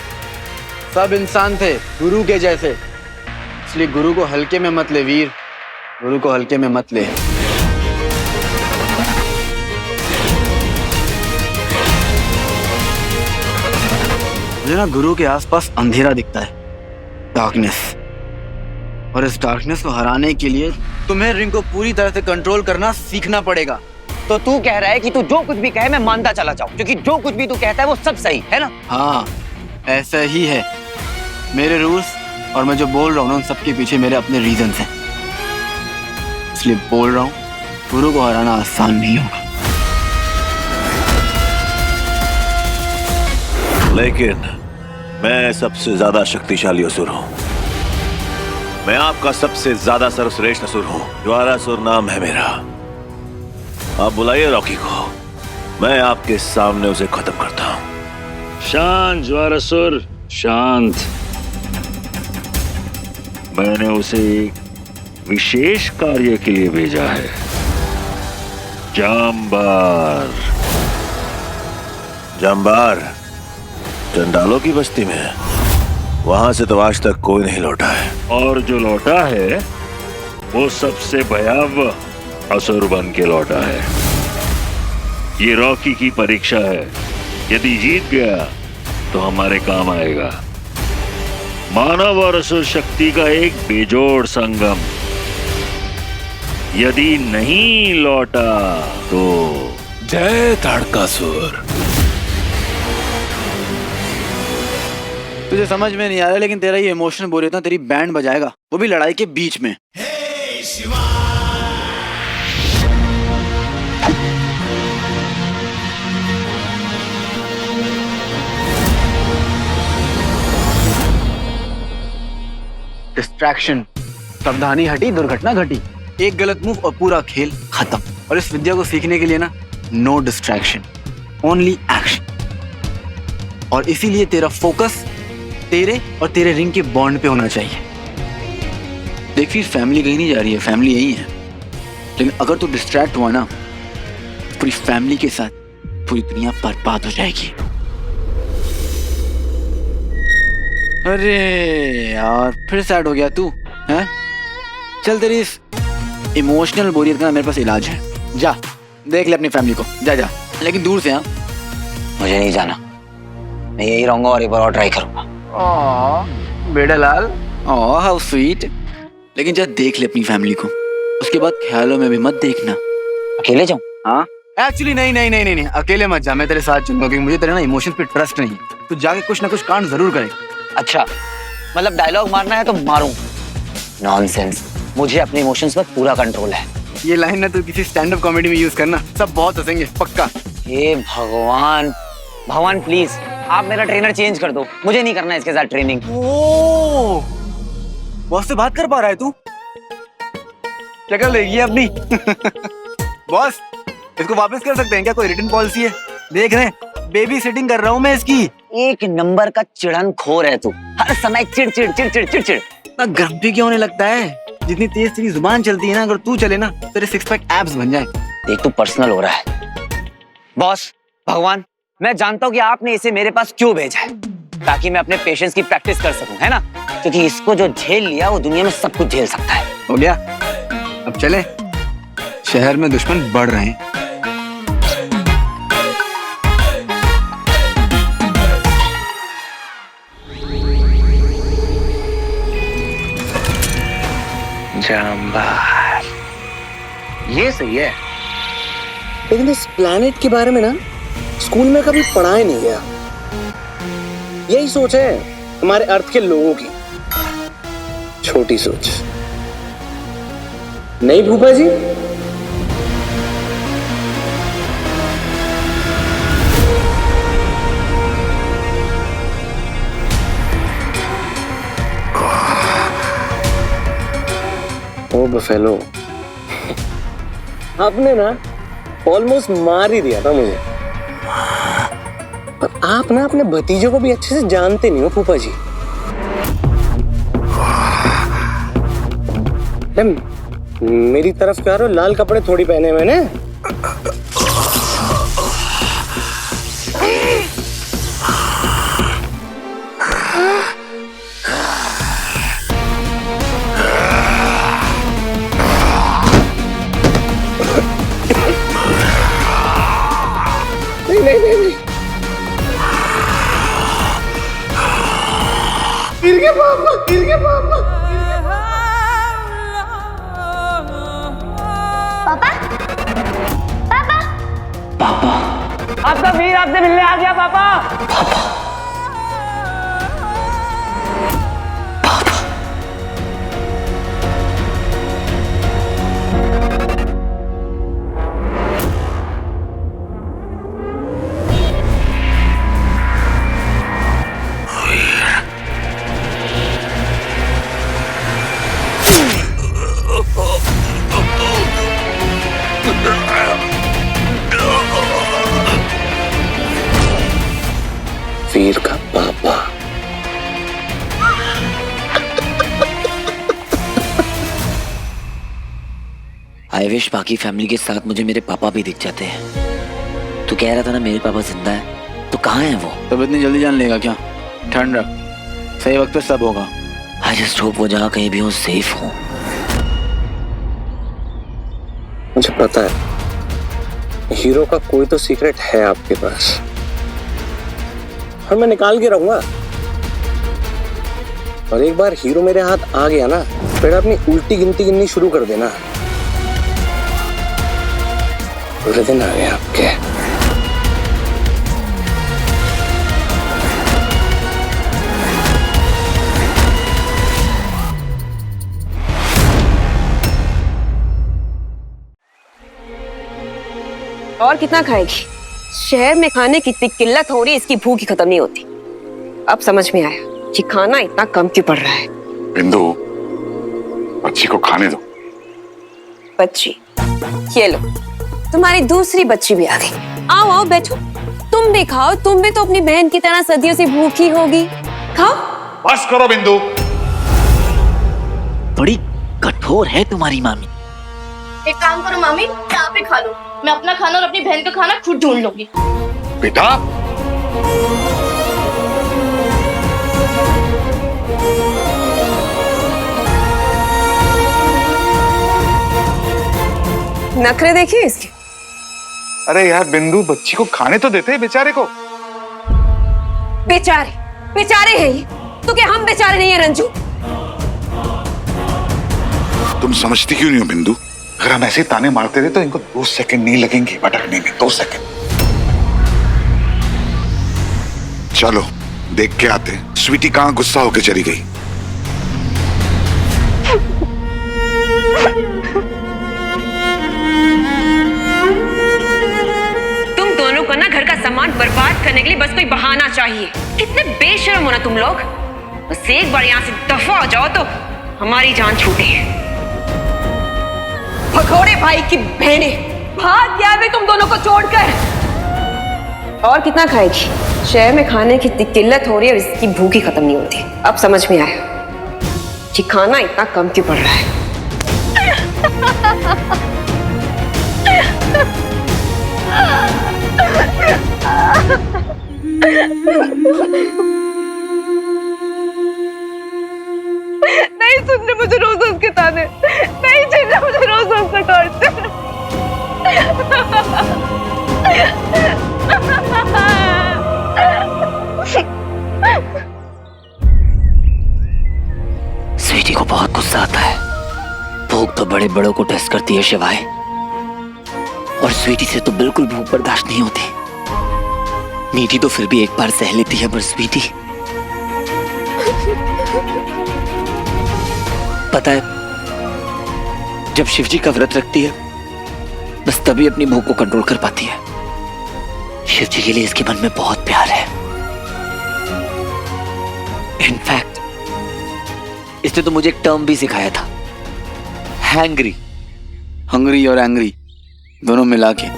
Speaker 11: सब इंसान थे गुरु के जैसे, इसलिए गुरु को हल्के में मत ले वीर, गुरु को हल्के में मत ले। मुझे ना गुरु के आसपास अंधेरा दिखता है, डार्कनेस, और इस डार्कनेस को हराने के लिए तुम्हें रिंग को पूरी तरह से कंट्रोल करना सीखना पड़ेगा।
Speaker 10: तो तू कह रहा है कि तू जो कुछ भी कहे मैं मानता चला जाऊं, क्योंकि जो कुछ भी तू कहता है वो सब सही है ना?
Speaker 11: हाँ, ऐसा ही है। मेरे रूल्स और मैं जो बोल रहा हूँ ना, उन सबके पीछे मेरे अपने रीजंस हैं, इसलिए बोल रहा हूँ, गुरु को हराना आसान नहीं होगा।
Speaker 14: लेकिन मैं सबसे ज्यादा शक्तिशाली असुर हूं। मैं आपका सबसे ज्यादा सर्वश्रेष्ठ असुर हूं। ज्वारासुर नाम है मेरा। आप बुलाइए रॉकी को, मैं आपके सामने उसे खत्म करता हूं।
Speaker 13: शांत ज्वारासुर, शांत। मैंने उसे एक विशेष कार्य के लिए भेजा है। जाम्बार।
Speaker 14: जाम्बार चंडालों की बस्ती में, वहां से तो आज तक कोई नहीं लौटा है।
Speaker 13: और जो लौटा है वो सबसे भयावह असुर बन के लौटा है। ये रॉकी की परीक्षा है, यदि जीत गया तो हमारे काम आएगा। मानव और असुर शक्ति का एक बेजोड़ संगम। यदि नहीं लौटा तो
Speaker 14: जय ताड़कासुर।
Speaker 11: तुझे समझ में नहीं आ रहा, लेकिन तेरा ये इमोशनल बोल रहा था, तेरी बैंड बजाएगा, वो भी लड़ाई के बीच में। डिस्ट्रैक्शन, सावधानी हटी, दुर्घटना घटी। एक गलत मूव और पूरा खेल खत्म। और इस विद्या को सीखने के लिए ना, नो डिस्ट्रैक्शन, ओनली एक्शन। और इसीलिए तेरा फोकस तेरे और तेरे रिंग के बॉन्ड पे होना चाहिए। देख फिर, फैमिली कहीं नहीं जा रही है, फैमिली यही है। लेकिन अगर तू डिस्ट्रैक्ट हुआ ना, पूरी फैमिली के साथ पूरी दुनिया बर्बाद हो जाएगी। अरे यार, फिर सैड हो गया तू, हैं? चल, तेरी इस इमोशनल बोरियत का मेरे पास इलाज है। जा देख ले अपनी फैमिली को, जा जा, लेकिन दूर से। हाँ,
Speaker 10: मुझे नहीं जाना, मैं यही रहूंगा और एक बार और ट्राई करूंगा।
Speaker 11: बेटा लाल, हाउ स्वीट। लेकिन जा देख ले अपनी फैमिली को, उसके बाद ख्यालों में भी मत देखना।
Speaker 10: अकेले जाऊं?
Speaker 11: हाँ, एक्चुअली नहीं, अकेले मत जा, मैं तेरे साथ चलूंगा, क्योंकि मुझे तेरे ना इमोशंस पे ट्रस्ट नहीं है। तू जाके कुछ ना कुछ कांड जरूर करेगा।
Speaker 10: अच्छा, मतलब डायलॉग मारना है तो मारूं? नॉनसेंस, मुझे अपने इमोशंस पर पूरा कंट्रोल है।
Speaker 11: ये लाइन ना तू किसी स्टैंड अप कॉमेडी में यूज करना, सब बहुत हंसेंगे पक्का।
Speaker 10: हे भगवान, भगवान प्लीज आप मेरा ट्रेनर चेंज कर दो, मुझे नहीं करना इसके साथ ट्रेनिंग।
Speaker 11: ओह, बॉस से बात कर पा रहा है तू? क्या कर लेगी अपनी? बॉस, इसको वापस कर सकते हैं क्या? कोई रिटर्न पॉलिसी है? देख रहे हैं, बेबी सिटिंग कर रहा हूँ मैं इसकी।
Speaker 10: एक नंबर का चिड़न खोर है तू, हर समय चिड़चिड़ चिड़चिड़ चिड़चिड़।
Speaker 11: इतना ग्रम्पी क्यों होने लगता है? जितनी तेज तेरी जुबान चलती है ना, अगर तू चले ना, तेरे सिक्स पैक एब्स बन जाए।
Speaker 10: देख, तू पर्सनल हो रहा है। बॉस, भगवान, मैं जानता हूँ कि आपने इसे मेरे पास क्यों भेजा है, ताकि मैं अपने पेशेंस की प्रैक्टिस कर सकूं, है ना? क्योंकि इसको जो झेल लिया वो दुनिया में सब कुछ झेल सकता है।
Speaker 11: हो गया, अब चले, शहर में दुश्मन बढ़ रहे हैं।
Speaker 2: जाम्बार, ये सही है। लेकिन इस प्लैनेट के बारे में ना स्कूल में कभी पढ़ाया नहीं गया। यही सोच है हमारे अर्थ के लोगों की, छोटी सोच। नहीं फूफा जी, ओ बफेलो, आपने ना ऑलमोस्ट मार ही दिया था मुझे। पर आप ना अपने भतीजों को भी अच्छे से जानते नहीं हो फूफा जी। मेरी तरफ क्या रहो, लाल कपड़े थोड़ी पहने मैंने। नहीं नहीं नहीं, गिर गया पापा, गिर गया पापा।
Speaker 8: पापा
Speaker 10: आपका वीर आपसे मिलने आ गया पापा।
Speaker 2: वीर का पापा।
Speaker 15: आई विश बाकी फैमिली के साथ मुझे मेरे पापा भी दिख जाते हैं। तू कह रहा था ना मेरे पापा जिंदा है, तो कहाँ है वो?
Speaker 11: तब इतनी जल्दी जान लेगा क्या? ठंड रख, सही वक्त पे सब होगा।
Speaker 15: आई जस्ट होप वो जहाँ कहीं भी हो सेफ हो।
Speaker 2: मुझे पता है हीरो का कोई तो सीक्रेट है आपके पास, और मैं निकाल के रहूंगा। और एक बार हीरो मेरे हाथ आ गया ना, फिर अपनी उल्टी गिनती गिननी शुरू कर देना। बुरे दिन आ गए आपके।
Speaker 16: और कितना खाएगी? शहर में खाने की इतनी किल्लत हो रही है, इसकी भूख ही खत्म नहीं होती। अब समझ में आया कि खाना इतना कम क्यों पड़ रहा है।
Speaker 5: बिंदु, बच्ची को खाने दो।
Speaker 16: बच्ची, ये लो, तुम्हारी दूसरी बच्ची भी आ गई। आओ आओ बैठो, तुम भी खाओ, तुम भी तो अपनी बहन की तरह सदियों से भूखी होगी। खाओ।
Speaker 5: बस करो बिंदु।
Speaker 15: बड़ी कठोर है तुम्हारी मामी।
Speaker 8: एक काम करो मामी, आप ही खा लो, मैं अपना खाना और अपनी बहन का खाना खुद ढूंढ लूंगी।
Speaker 5: बेटा,
Speaker 16: नखरे देखिए इसके।
Speaker 5: अरे यार बिंदु, बच्ची को खाने तो देते हैं बेचारे को।
Speaker 16: बेचारे बेचारे हैं ये, तो क्या हम बेचारे नहीं है रंजू?
Speaker 5: तुम समझती क्यों नहीं हो बिंदु? अगर हम ऐसे ताने मारते रहे तो इनको 2 सेकंड नहीं लगेंगे भटकने में। 2 सेकंड। चलो देख के आते हैं स्वीटी कहाँ गुस्सा होके चली गई।
Speaker 16: तुम दोनों को ना घर का सामान बर्बाद करने के लिए बस कोई बहाना चाहिए। कितने बेशर्म हो ना तुम लोग। बस एक बार यहाँ से दफा हो जाओ तो हमारी जान छूटे। भगोड़े भाई की बहनें, भाग गया मैं तुम दोनों को छोड़कर। और कितना खाएगी? शहर में खाने की इतनी किल्लत हो रही है और इसकी भूख ही खत्म नहीं होती। अब समझ में आया कि खाना इतना कम क्यों पड़ रहा है।
Speaker 8: नहीं सुनने मुझे रोज उसके ताने, नहीं सुनने मुझे रोज उससे काटते।
Speaker 15: स्वीटी को बहुत गुस्सा आता है। भूख तो बड़े बड़ों को टेस्ट करती है शिवाय, और स्वीटी से तो बिल्कुल भूख बर्दाश्त नहीं होती। मीठी तो फिर भी एक बार सह लेती है, पर स्वीटी, पता है जब शिवजी का व्रत रखती है बस तभी अपनी भूख को कंट्रोल कर पाती है। शिवजी के लिए इसके मन में बहुत प्यार है। इनफैक्ट इसने तो मुझे एक टर्म भी सिखाया था, हैंग्री।
Speaker 11: हंग्री और एंग्री दोनों मिला के।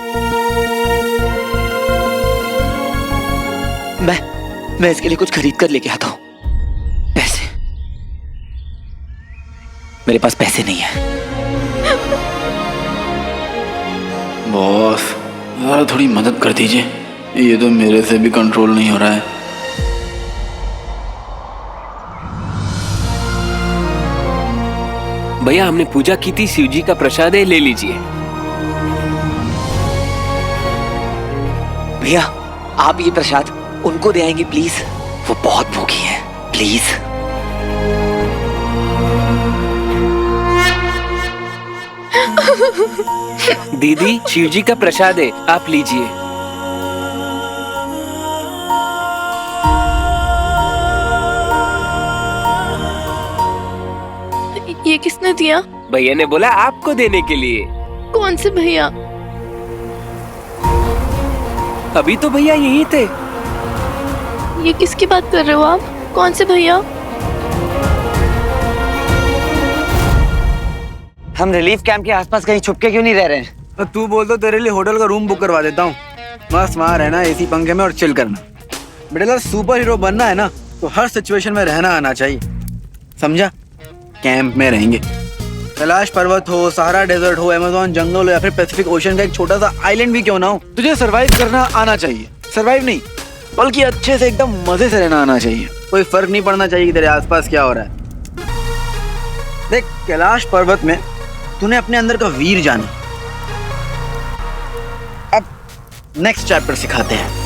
Speaker 15: मैं इसके लिए कुछ खरीद कर लेके आता हूं। पैसे, मेरे पास पैसे नहीं है।
Speaker 11: बॉस यार थोड़ी मदद कर दीजिए, ये तो मेरे से भी कंट्रोल नहीं हो रहा है।
Speaker 10: भैया हमने पूजा की थी, शिव जी का प्रसाद है, ले लीजिए।
Speaker 15: भैया आप ये प्रसाद उनको दे आएंगे प्लीज, वो बहुत भूखी हैं, प्लीज।
Speaker 10: दीदी शिव जी का प्रसाद है, आप लीजिए।
Speaker 8: ये किसने दिया?
Speaker 10: भैया ने बोला आपको देने के लिए।
Speaker 8: कौन से भैया?
Speaker 10: अभी तो भैया यहीं थे।
Speaker 8: ये किसकी बात कर रहे हो आप? कौन से भैया?
Speaker 1: हम रिलीफ कैंप के आसपास कहीं छुपके क्यों नहीं रह रहे हैं?
Speaker 11: तो तू बोल दो, तेरे लिए होटल का रूम बुक करवा देता हूँ। मस्त वहाँ रहना, एसी पंखे में और चिल करना। बेटा अगर सुपर हीरो बनना है ना तो हर सिचुएशन में रहना आना चाहिए, समझा? कैंप में रहेंगे, कैलाश पर्वत हो, सहारा डेजर्ट हो, अमेज़न जंगल हो या फिर पैसिफिक ओशन का एक छोटा सा आइलैंड भी क्यों ना हो, तुझे सरवाइव करना आना चाहिए। सरवाइव नहीं बल्कि अच्छे से एकदम मजे से रहना आना चाहिए। कोई फर्क नहीं पड़ना चाहिए कि तेरे आसपास क्या हो रहा है। देख कैलाश पर्वत में तूने अपने अंदर का वीर जाना। अब नेक्स्ट चैप्टर सिखाते हैं।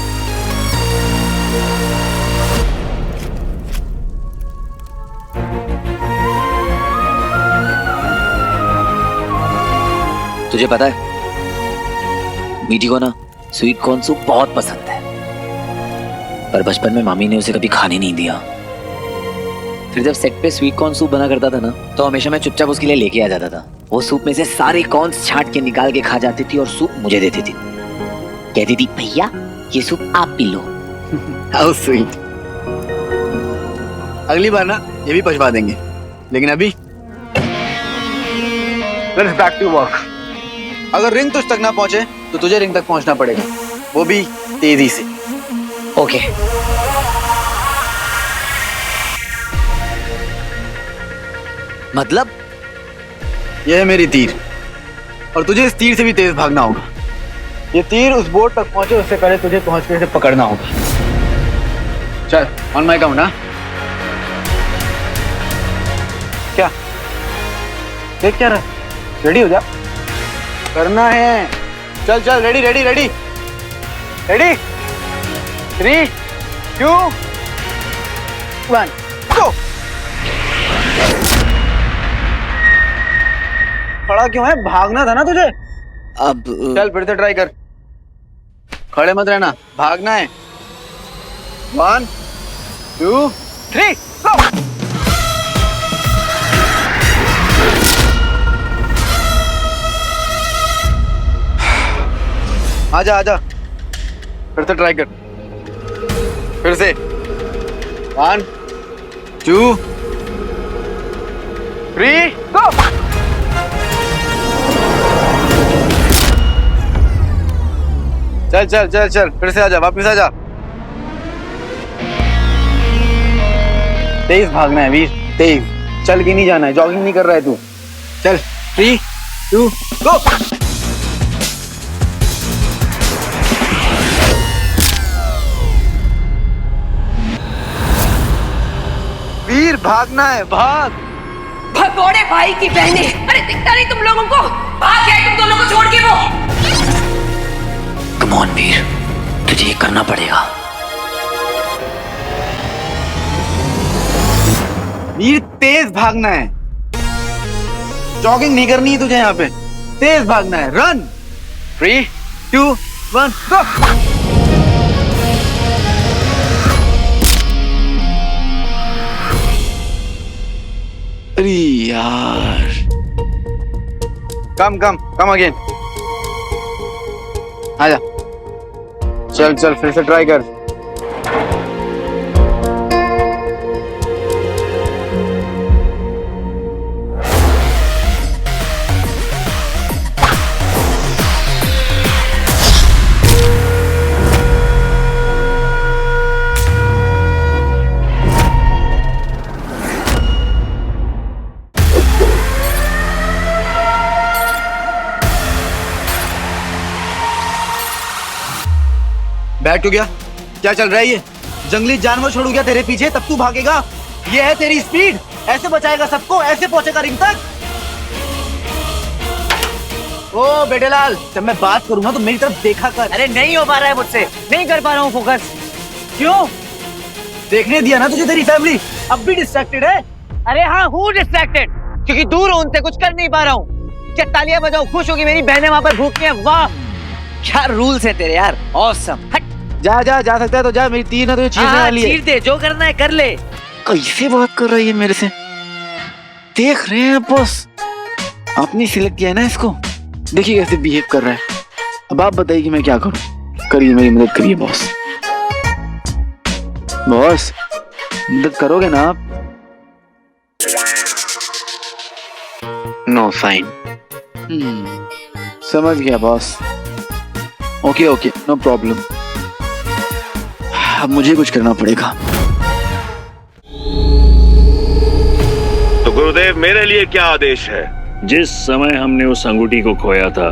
Speaker 15: तुझे पता है मीठी को ना स्वीट कॉर्न सूप बहुत पसंद है, पर बचपन में मामी ने उसे कभी खाने नहीं दिया। फिर जब सेट पे स्वीट कॉर्न सूप बना करता था ना तो हमेशा मैं चुपचाप उसके लिए लेके आ जाता था। वो सूप में से सारे कॉर्न्स छांट के निकाल के खा जाती थी और सूप मुझे देती थी। कहती थी भैया ये सूप आप पी लो।
Speaker 11: How sweet. अगली बार ना ये भी पछवा देंगे, लेकिन अभी लेट्स बैक टू वर्क। अगर रिंग तुझ तक ना पहुंचे तो तुझे रिंग तक पहुंचना पड़ेगा, वो भी तेजी से।
Speaker 15: ओके। मतलब
Speaker 11: यह है मेरी तीर और तुझे इस तीर से भी तेज भागना होगा। ये तीर उस बोर्ड तक पहुंचे उससे पहले तुझे पहुंच के इसे पकड़ना होगा। चल ऑन माय काउंट। ना क्या देख क्या रहा, रेडी हो जा, करना है। चल चल रेडी रेडी रेडी रेडी 3 2 1 गो। खड़ा क्यों है? भागना था ना तुझे।
Speaker 15: अब
Speaker 11: चल फिर से ट्राई कर, खड़े मत रहना, भागना है। 1 2 3 गो। आजा आजा, फिर से ट्राई कर, फिर से 1 2 3 गो। चल चल चल चल, फिर से आजा, वापस आजा। तेज भागना है वीर, तेज। चल के नहीं जाना है, जॉगिंग नहीं कर रहा है तू। चल 3 2 गो। वीर भागना है, भाग।
Speaker 16: भगोड़े भाई की बहने, अरे दिखता नहीं तुम लोगों को? भाग गए तुम दोनों को छोड़ के वो।
Speaker 15: कम ऑन वीर, तुझे ये करना पड़ेगा।
Speaker 11: वीर तेज भागना है, जॉगिंग नहीं करनी है तुझे, यहाँ पे तेज भागना है। रन 3 2 1 गो। अरे यार कम अगेन। आजा, चल चल फिर से ट्राई कर।
Speaker 7: बैठ हो गया? क्या चल रहा है ये? जंगली जानवर छोड़ गया तेरे पीछे, तब तू भागेगा? ये है तेरी स्पीड? ऐसे बचाएगा सबको? ऐसे पहुंचेगा रिंग तक? ओ बेटेलाल, जब मैं बात करूंगा तो मेरी तरफ देखा कर।
Speaker 10: अरे नहीं हो पा रहा है मुझसे, नहीं कर पा रहा हूँ फोकस।
Speaker 7: क्यों? देखने दिया ना तुझे तेरी फैमिली, अब भी डिस्ट्रैक्टेड है?
Speaker 10: अरे हाँ हूँ डिस्ट्रैक्टेड, क्योंकि दूर हूँ उनसे, कुछ कर नहीं पा रहा हूँ। क्या तालियां बजाओ, खुश होगी मेरी बहनें वहां पर भूखी हैं। वाह क्या रूल्स है तेरे यार, ऑसम। हट
Speaker 11: जा सकता है तो जा, मेरी तीर ना तुझे चीरने वाली है।
Speaker 10: चीर दे, जो करना है कर ले।
Speaker 11: कैसे बात कर रही है मेरे से? देख रहे हैं बॉस, आपने सिलेक्ट किया है ना इसको, देखिए कैसे बिहेव कर रहा है। अब आप बताइए कि मैं क्या करूं? करिए, मेरी मदद करिए बॉस। बॉस मदद करोगे ना आप? No sign. समझ गया boss. Okay okay, no problem. अब मुझे कुछ करना पड़ेगा।
Speaker 14: तो गुरुदेव मेरे लिए क्या आदेश है?
Speaker 13: जिस समय हमने उस अंगूठी को खोया था,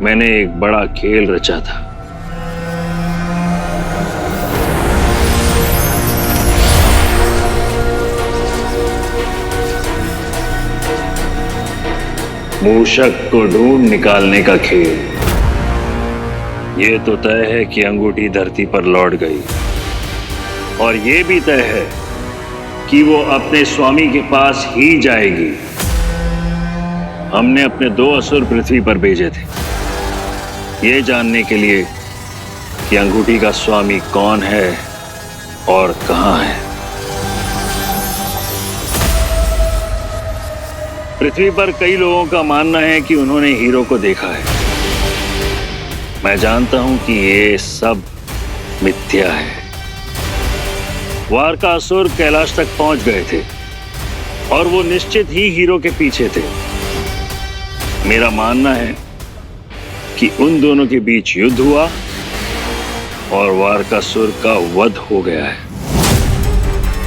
Speaker 13: मैंने एक बड़ा खेल रचा था। मूषक को ढूंढ निकालने का खेल। ये तो तय है कि अंगूठी धरती पर लौट गई, और ये भी तय है कि वो अपने स्वामी के पास ही जाएगी। हमने अपने 2 असुर पृथ्वी पर भेजे थे, ये जानने के लिए कि अंगूठी का स्वामी कौन है और कहां है। पृथ्वी पर कई लोगों का मानना है कि उन्होंने हीरो को देखा है। मैं जानता हूं कि ये सब मिथ्या है। वार का असुर कैलाश तक पहुंच गए थे और वो निश्चित ही हीरो के पीछे थे। मेरा मानना है कि उन दोनों के बीच युद्ध हुआ और वार का असुर का वध हो गया है।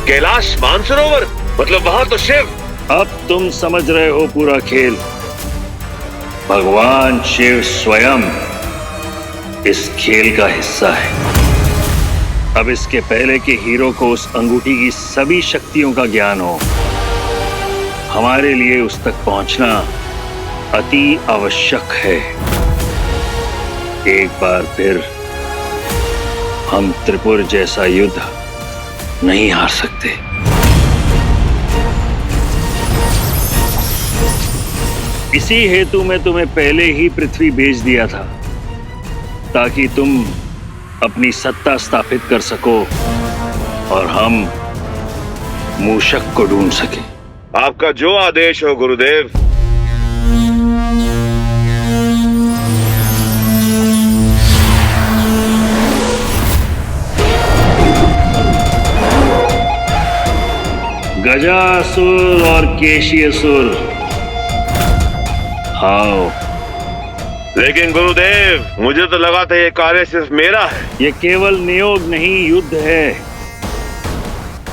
Speaker 14: कैलाश मानसरोवर, मतलब वहां तो शिव।
Speaker 13: अब तुम समझ रहे हो पूरा खेल। भगवान शिव स्वयं इस खेल का हिस्सा है। अब इसके पहले कि हीरो को उस अंगूठी की सभी शक्तियों का ज्ञान हो, हमारे लिए उस तक पहुंचना अति आवश्यक है। एक बार फिर हम त्रिपुर जैसा युद्ध नहीं हार सकते। इसी हेतु मैं तुम्हें पहले ही पृथ्वी भेज दिया था, ताकि तुम अपनी सत्ता स्थापित कर सको और हम मूषक को ढूंढ सके।
Speaker 14: आपका जो आदेश हो गुरुदेव।
Speaker 13: गजासुर और केशियसुर, आओ।
Speaker 14: लेकिन गुरुदेव, मुझे तो लगा था ये कार्य सिर्फ मेरा है।
Speaker 13: ये केवल नियोग नहीं, युद्ध है।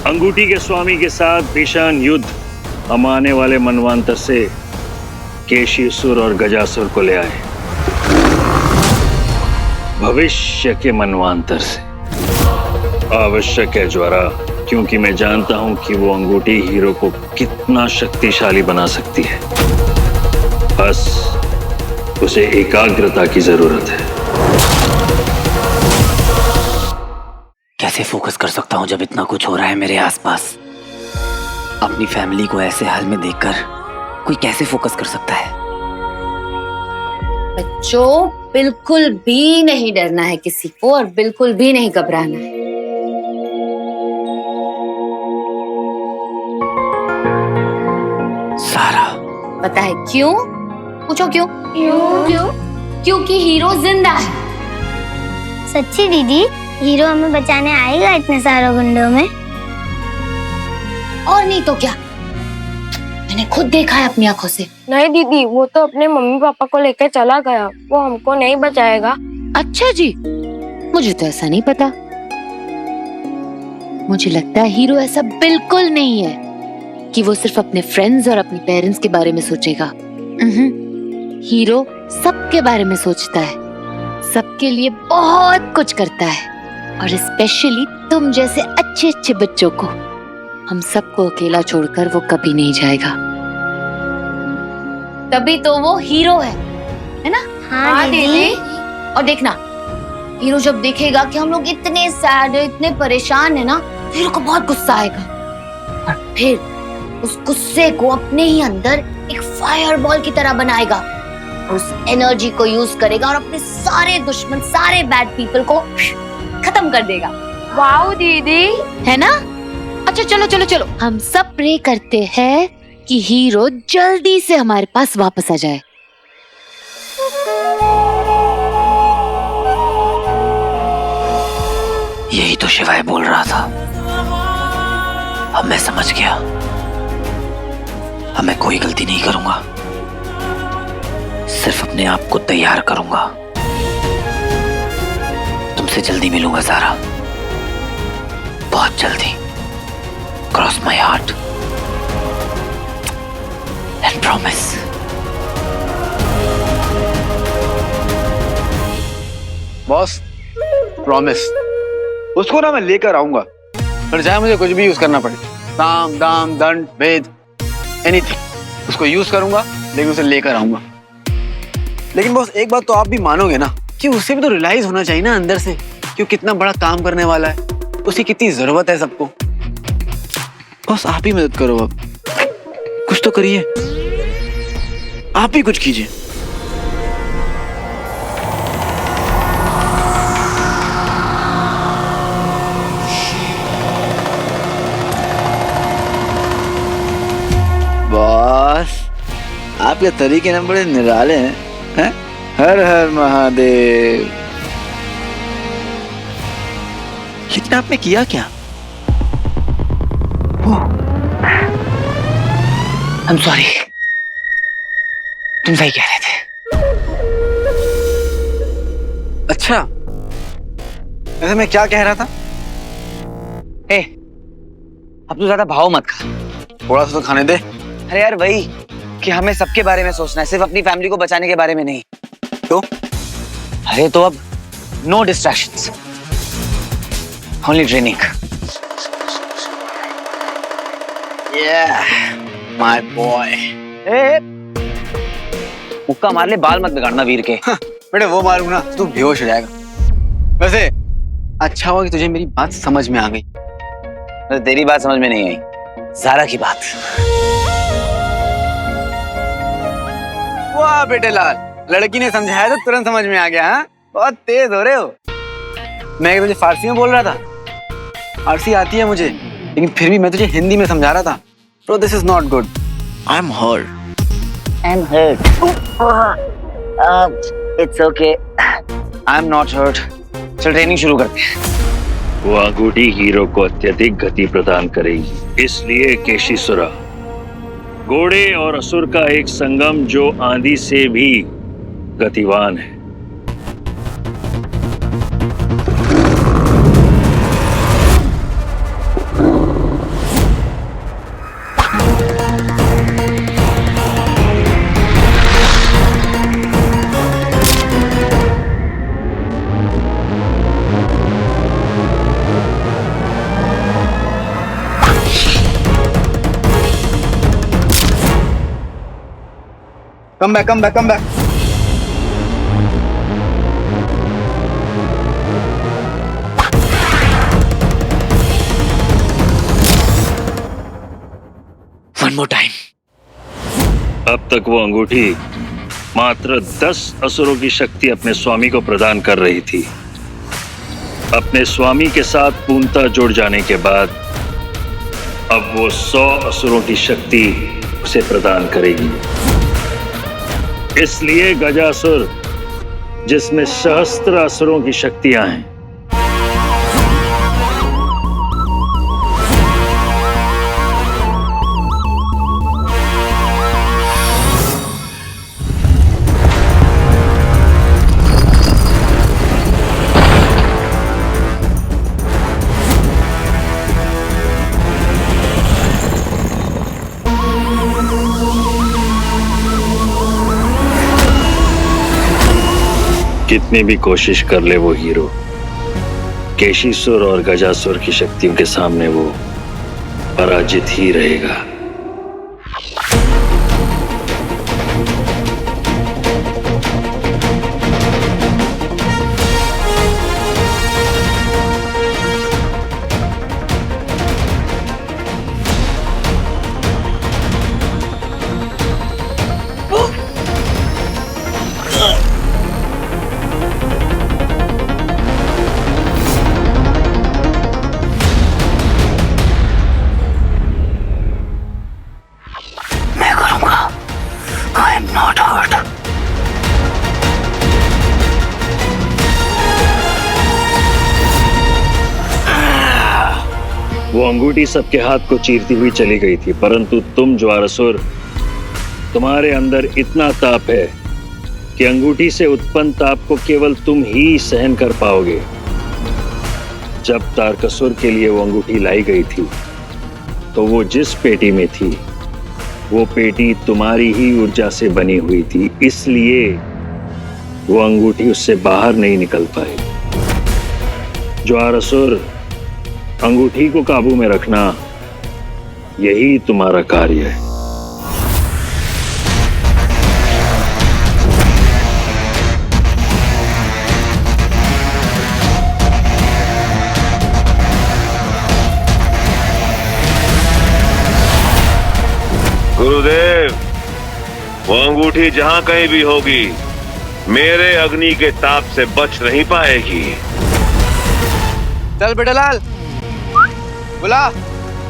Speaker 13: अंगूठी के स्वामी के साथ भीषण युद्ध हम आने वाले मनवांतर से केशियसुर और गजासुर को ले आए, भविष्य के मनवांतर से। आवश्यक है ज्वारा, क्योंकि मैं जानता हूं कि वो अंगूठी हीरो को कितना शक्तिशाली बना सकती है। बस उसे एकाग्रता की जरूरत है।
Speaker 15: कैसे फोकस कर सकता हूँ जब इतना कुछ हो रहा है मेरे आसपास? अपनी फैमिली को ऐसे हाल में देखकर कोई कैसे फोकस कर सकता है?
Speaker 16: बच्चों, बिल्कुल भी नहीं डरना है किसी को और बिल्कुल भी नहीं घबराना है।
Speaker 15: सारा,
Speaker 16: पता है क्यों?
Speaker 3: पूछो क्यों? क्यों? क्योंकि हीरो जिंदा है।
Speaker 17: सच्ची दीदी, हीरो हमें बचाने आएगा इतने सारे गुंडों में?
Speaker 3: और नहीं तो क्या, मैंने खुद देखा है अपनी आंखों से।
Speaker 8: नहीं दीदी, वो तो अपने मम्मी पापा को लेकर चला गया, वो हमको नहीं बचाएगा।
Speaker 3: अच्छा जी, मुझे तो ऐसा नहीं पता। मुझे लगता है हीरो ऐसा बिल्कुल नहीं है कि वो सिर्फ अपने फ्रेंड्स और अपने पेरेंट्स के बारे में सोचेगा। हीरो सबके बारे में सोचता है, सबके लिए बहुत कुछ करता है, और स्पेशली तुम जैसे अच्छे अच्छे बच्चों को, हम सबको अकेला छोड़कर वो कभी नहीं जाएगा। तभी तो वो हीरो है ना?
Speaker 17: हाँ दीदी।
Speaker 3: और देखना, हीरो जब देखेगा कि हम लोग इतने सैड है, इतने परेशान है ना, तो हीरो को बहुत गुस्सा आएगा, और फिर उस गुस्से को अपने ही अंदर एक फायर बॉल की तरह बनाएगा, और उस एनर्जी को यूज करेगा और अपने सारे दुश्मन, सारे बैड पीपल को खत्म कर देगा।
Speaker 8: वाओ दीदी,
Speaker 3: है ना? अच्छा चलो चलो चलो, हम सब प्रे करते हैं कि हीरो जल्दी से हमारे पास वापस आ जाए।
Speaker 15: यही तो शिवाय बोल रहा था। अब मैं समझ गया, अब मैं कोई गलती नहीं करूंगा, सिर्फ अपने आप को तैयार करूंगा। तुमसे जल्दी मिलूंगा सारा, बहुत जल्दी। Cross my heart and promise.
Speaker 11: Boss, promise. उसको ना मैं लेकर आऊंगा, फिर चाहे मुझे कुछ भी यूज करना पड़े, साम दाम दंड भेद एनीथिंग, उसको यूज करूंगा, लेकिन उसे लेकर आऊंगा। लेकिन बॉस, एक बात तो आप भी मानोगे ना कि उसे भी तो रियलाइज होना चाहिए ना अंदर से कि वो कितना बड़ा काम करने वाला है, उसकी कितनी जरूरत है सबको। बस आप ही मदद करो, अब कुछ तो करिए, आप ही कुछ कीजिए। बॉस, आपके तरीके ना बड़े निराले हैं? हर हर महादेव। लेकिन आपने किया क्या?
Speaker 15: I'm sorry, तुम सही कह रहे थे।
Speaker 11: अच्छा, वैसे मैं क्या कह रहा था?
Speaker 1: अब तू ज्यादा भाव मत खा,
Speaker 11: थोड़ा सा तो खाने दे।
Speaker 1: अरे यार वही कि हमें सबके बारे में सोचना है, सिर्फ अपनी फैमिली को बचाने के बारे में नहीं।
Speaker 11: तो
Speaker 1: अरे तो अब no distractions, only training.
Speaker 11: My boy.
Speaker 1: मुक्का मार ले, बाल मत बिगाड़ना वीर के।
Speaker 11: बेटे वो मारूंगा ना तू बेहोश हो जाएगा। वैसे अच्छा हुआ कि तुझे मेरी बात समझ में आ गई।
Speaker 1: तो तेरी बात समझ में नहीं आई, ज़ारा की बात।
Speaker 11: वाह बेटे लाल, लड़की ने समझाया तो तुरंत समझ में आ गया। हाँ, बहुत तेज हो रहे हो। मैं तुझे फारसी में बोल रहा था, फारसी आती है मुझे, लेकिन फिर भी मैं तुझे हिंदी में समझा रहा था। So this is not good. I'm hurt.
Speaker 1: I'm hurt. It's okay. I'm not hurt. चल ट्रेनिंग शुरू करते हैं।
Speaker 13: वो अंगूठी हीरो को अत्यधिक गति प्रदान करेगी, इसलिए केशीसुरा, घोड़े और असुर का एक संगम जो आंधी से भी गतिवान है।
Speaker 11: Come back, come back, come back.
Speaker 15: One more time.
Speaker 13: अब तक वो अंगूठी मात्र 10 असुरों की शक्ति अपने स्वामी को प्रदान कर रही थी। अपने स्वामी के साथ पूर्णता जुड़ जाने के बाद अब वो 100 असुरों की शक्ति उसे प्रदान करेगी। इसलिए गजासुर, जिसमें सहस्त्र असुरों की शक्तियां हैं, कितनी भी कोशिश कर ले वो हीरो, केशीसुर और गजासुर की शक्तियों के सामने वो पराजित ही रहेगा। वो अंगूठी सबके हाथ को चीरती हुई चली गई थी, परंतु तुम ज्वारासुर, तुम्हारे अंदर इतना ताप है कि अंगूठी से उत्पन्न ताप को केवल तुम ही सहन कर पाओगे। जब तारकासुर के लिए वो अंगूठी लाई गई थी तो वो जिस पेटी में थी वो पेटी तुम्हारी ही ऊर्जा से बनी हुई थी, इसलिए वो अंगूठी उससे बाहर नहीं निकल पाई। ज्वारासुर, अंगूठी को काबू में रखना यही तुम्हारा कार्य है।
Speaker 14: गुरुदेव, वो अंगूठी जहां कहीं भी होगी, मेरे अग्नि के ताप से बच नहीं पाएगी।
Speaker 11: चल बेटा लाल, बुला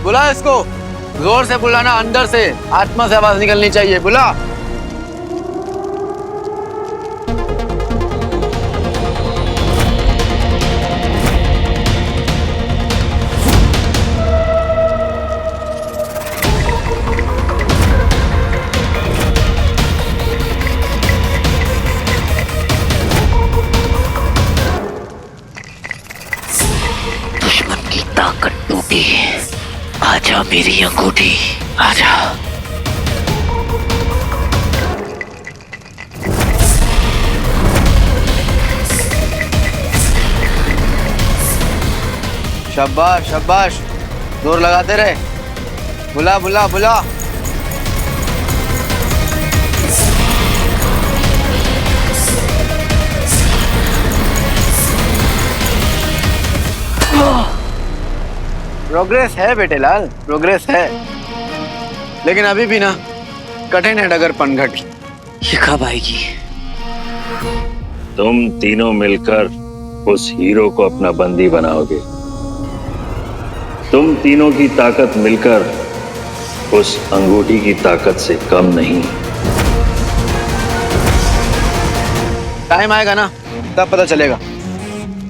Speaker 11: बुला इसको, जोर से बुलाना, अंदर से आत्मा से आवाज निकलनी चाहिए। बुला।
Speaker 15: दुश्मन की ताकत टूटी, आजा मेरी अंगूठी, आजा।
Speaker 11: शाबाश शाबाश, जोर लगाते रहे। बुला बुला बुला। प्रोग्रेस है बेटे लाल, प्रोग्रेस है, लेकिन अभी भी ना कठिन है डगर पनघट।
Speaker 15: ये कब आएगी?
Speaker 13: तुम तीनों मिलकर उस हीरो को अपना बंदी बनाओगे। तुम तीनों की ताकत मिलकर उस अंगूठी की ताकत से कम नहीं।
Speaker 11: टाइम आएगा ना तब पता चलेगा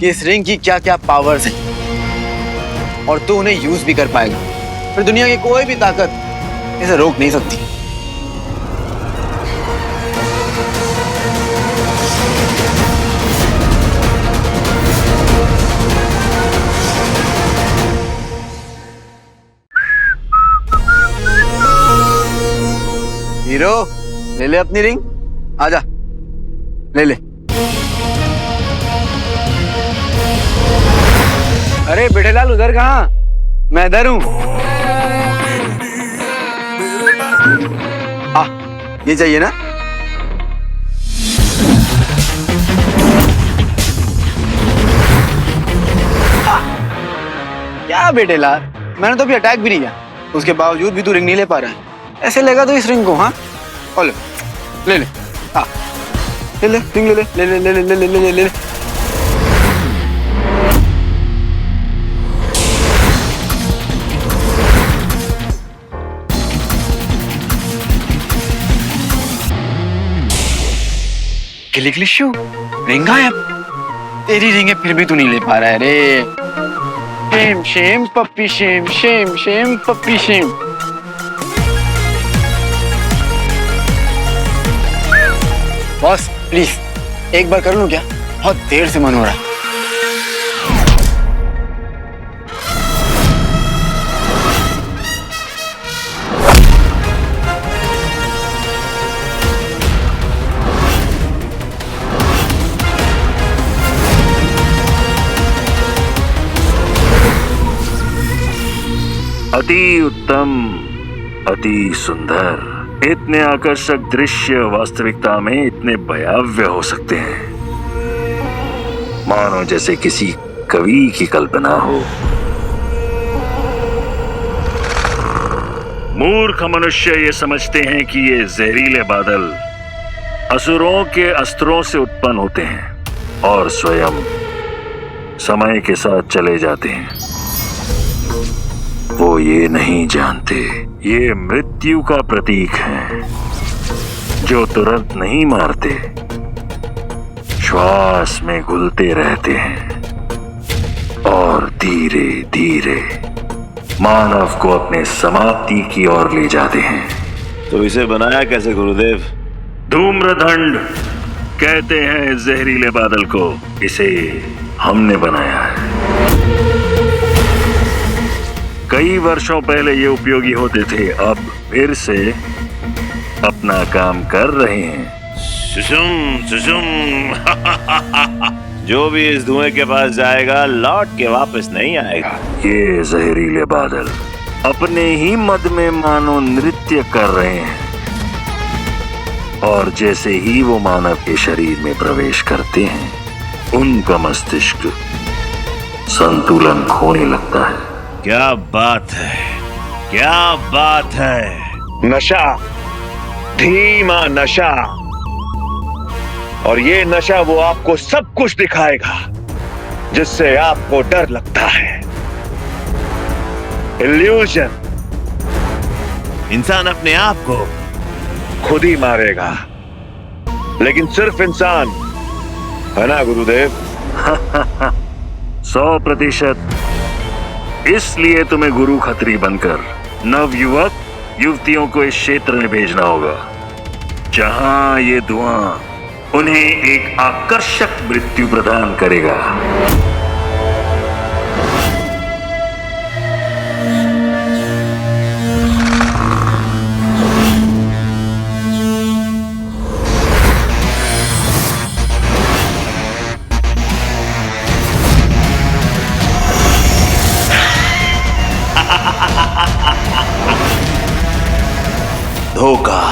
Speaker 11: कि इस रिंग की क्या क्या पावर्स हैं और तू उन्हें यूज भी कर पाएगा। फिर दुनिया की कोई भी ताकत इसे रोक नहीं सकती। हीरो, ले ले अपनी रिंग, आजा, ले ले। अरे बेटेलाल, उधर कहाँ? मैं इधर हूँ। ये चाहिए ना? क्या बेटेलाल, मैंने तो अभी अटैक भी नहीं किया, उसके बावजूद भी तू रिंग नहीं ले पा रहा है। ऐसे लेगा तो इस रिंग को, हाँ? और ले ले, हाँ, ले ले रिंग, ले ले ले ले ले ले ले ले ले ले। किली किली शू रिंग गायब। तेरी रिंगे फिर भी तू नहीं ले पा रहा है रे। Shem shame puppy shame Shem shame puppy shame. Boss please एक बार कर लूं क्या? बहुत देर से मन हो रहा है।
Speaker 13: अति उत्तम, अति सुंदर। इतने आकर्षक दृश्य वास्तविकता में इतने भयावह हो सकते हैं, मानो जैसे किसी कवि की कल्पना हो। मूर्ख मनुष्य ये समझते हैं कि ये जहरीले बादल असुरों के अस्त्रों से उत्पन्न होते हैं और स्वयं समय के साथ चले जाते हैं। वो ये नहीं जानते ये मृत्यु का प्रतीक है, जो तुरंत नहीं मारते, श्वास में घुलते रहते हैं और धीरे धीरे मानव को अपने समाप्ति की ओर ले जाते हैं।
Speaker 14: तो इसे बनाया कैसे गुरुदेव?
Speaker 13: धूम्रदंड कहते हैं जहरीले बादल को। इसे हमने बनाया है। कई वर्षों पहले ये उपयोगी होते थे, अब फिर से अपना काम कर रहे हैं।
Speaker 14: सुसुम सुसुम जो भी इस धुएं के पास जाएगा लौट के वापस नहीं आएगा।
Speaker 13: ये जहरीले बादल अपने ही मद में मानो नृत्य कर रहे हैं और जैसे ही वो मानव के शरीर में प्रवेश करते हैं, उनका मस्तिष्क संतुलन खोने लगता है।
Speaker 14: क्या बात है, क्या बात है। नशा, धीमा नशा, और ये नशा वो आपको सब कुछ दिखाएगा जिससे आपको डर लगता है। इल्यूजन। इंसान अपने आप को खुद ही मारेगा, लेकिन सिर्फ इंसान, है ना गुरुदेव?
Speaker 13: 100%। इसलिए तुम्हें गुरु खत्री बनकर नव युवक युवतियों को इस क्षेत्र में भेजना होगा, जहां ये धुआं उन्हें एक आकर्षक मृत्यु प्रदान करेगा।
Speaker 14: धोखा,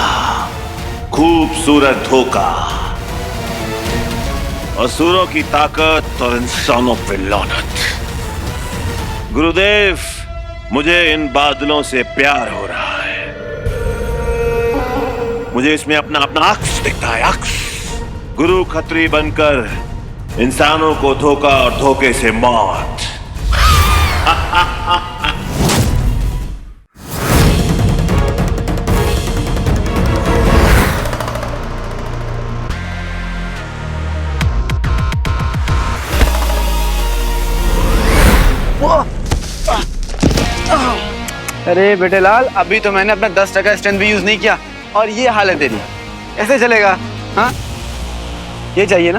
Speaker 14: खूबसूरत धोखा, असुरों की ताकत और इंसानों पे लानत। गुरुदेव, मुझे इन बादलों से प्यार हो रहा है। मुझे इसमें अपना अपना अक्स दिखता है, अक्स। गुरु खत्री बनकर इंसानों को धोखा और धोखे से मौत।
Speaker 11: अरे बेटे लाल, अभी तो मैंने अपना 10% स्ट्रेंथ भी यूज नहीं किया और ये हाल है तेरी। ऐसे चलेगा? हाँ, ये चाहिए ना?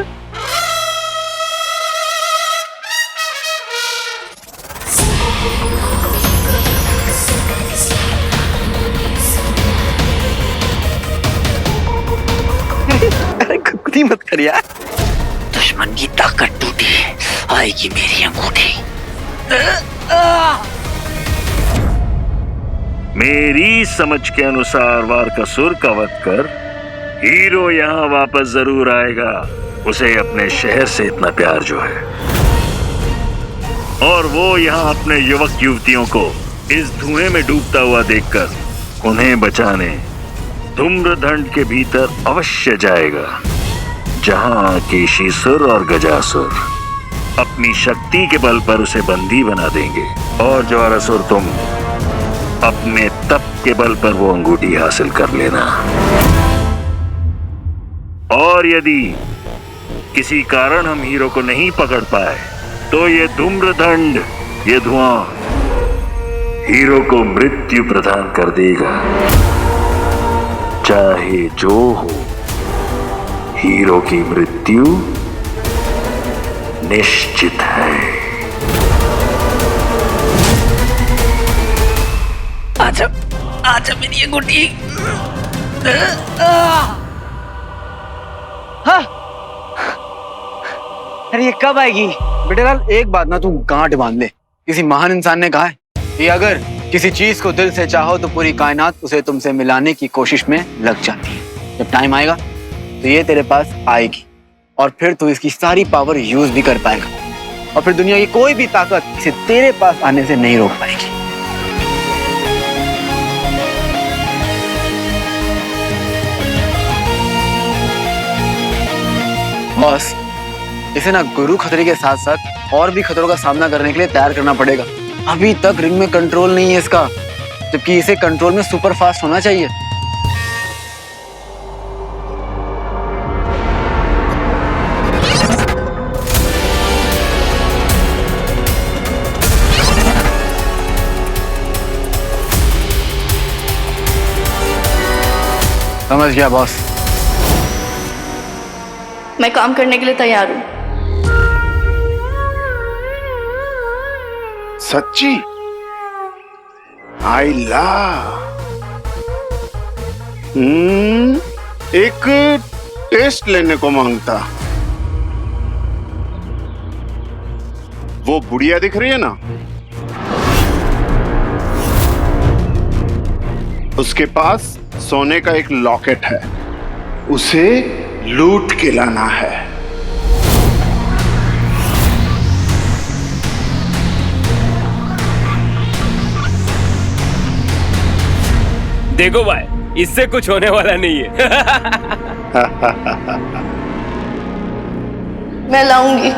Speaker 11: अरे खुद मत कर यार।
Speaker 15: दुश्मन की ताकत टूटी, आएगी मेरी अंगूठी।
Speaker 13: मेरी समझ के अनुसार वारकासुर का वध कर हीरो यहाँ वापस जरूर आएगा। उसे अपने शहर से इतना प्यार जो है, और वो यहाँ अपने युवक युवतियों को इस धुएं में डूबता हुआ देखकर उन्हें बचाने धूम्रदंड के भीतर अवश्य जाएगा, जहाँ केशीसुर और गजासुर अपनी शक्ति के बल पर उसे बंदी बना देंगे, और ज्वारासुर तुम अपने तप के बल पर वो अंगूठी हासिल कर लेना। और यदि किसी कारण हम हीरो को नहीं पकड़ पाए तो ये धूम्रदंड, ये धुआं हीरो को मृत्यु प्रदान कर देगा। चाहे जो हो, हीरो की मृत्यु निश्चित है।
Speaker 15: आजा आजा मेरी ये गुटी।
Speaker 1: हाँ। अरे ये कब आएगी?
Speaker 11: बेटे लाल, एक बात ना तू गांठ बांध ले। किसी महान इंसान ने कहा है कि अगर किसी चीज को दिल से चाहो तो पूरी कायनात उसे तुमसे मिलाने की कोशिश में लग जाती है। जब टाइम आएगा तो ये तेरे पास आएगी और फिर तू इसकी सारी पावर यूज भी कर पाएगा और फिर दुनिया की कोई भी ताकत इसे तेरे पास आने से नहीं रोक पाएगी। बॉस, इसे ना गुरु खतरे के साथ साथ और भी खतरों का सामना करने के लिए तैयार करना पड़ेगा। अभी तक रिंग में कंट्रोल नहीं है इसका, जबकि इसे कंट्रोल में सुपर फास्ट होना चाहिए। समझ गया बॉस।
Speaker 8: मैं काम करने के लिए तैयार हूँ।
Speaker 5: सच्ची? आइला। एक टेस्ट लेने को मांगता। वो बुढ़िया दिख रही है ना, उसके पास सोने का एक लॉकेट है, उसे लूट के लाना है।
Speaker 10: देखो भाई, इससे कुछ होने वाला नहीं है।
Speaker 8: मैं लाऊंगी।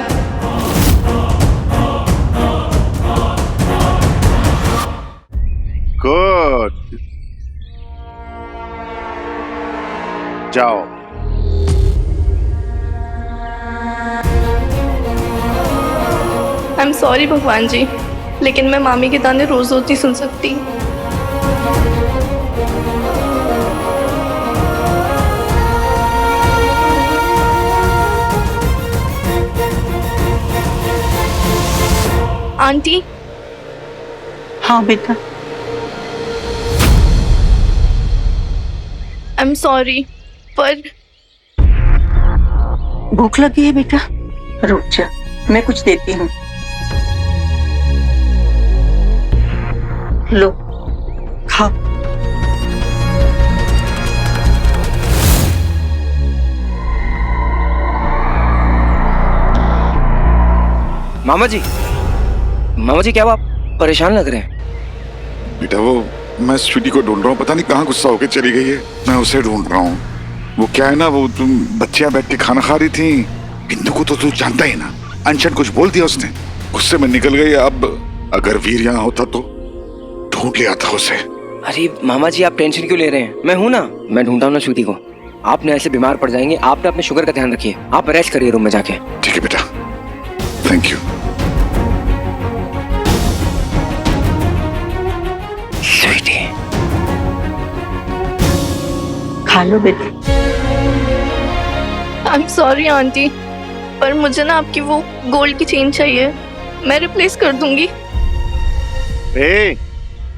Speaker 5: गुड, जाओ।
Speaker 8: आई एम सॉरी भगवान जी, लेकिन मैं मामी के ताने रोज रोज नहीं सुन सकती। आंटी।
Speaker 18: हाँ बेटा।
Speaker 8: आई एम सॉरी, पर
Speaker 18: भूख लगी है बेटा? रुक जा, मैं कुछ देती हूँ। लो, खाओ।
Speaker 1: मामा जी क्या आप परेशान लग रहे हैं?
Speaker 19: बेटा वो मैं स्वीटी को ढूंढ रहा हूँ, पता नहीं कहाँ गुस्सा होकर चली गई है। मैं उसे ढूंढ रहा हूँ। वो क्या है ना, वो तुम बच्चियां बैठ के खाना खा रही थी। बिंदु को तो तू जानता ही ना, अनशन कुछ बोल दिया उसने, गुस्से में निकल गई। अब अगर वीर यहाँ होता तो ढूंढ लिया था उसे।
Speaker 1: अरे मामा जी, आप टेंशन क्यों ले रहे हैं? मैं हूं ना, मैं ढूंढता हूं ना स्वीटी को। आपने ऐसे बीमार पड़ जाएंगे। आपने अपने शुगर का ध्यान रखिए। आप रेस्ट करिए रूम में जाके।
Speaker 19: ठीक है बेटा, थैंक यू।
Speaker 1: स्वीटी,
Speaker 18: खा लो बेटा।
Speaker 8: आई एम सॉरी आंटी, पर मुझे ना आपकी वो गोल्ड की चेन चाहिए। मैं रिप्लेस कर दूंगी।
Speaker 5: ए,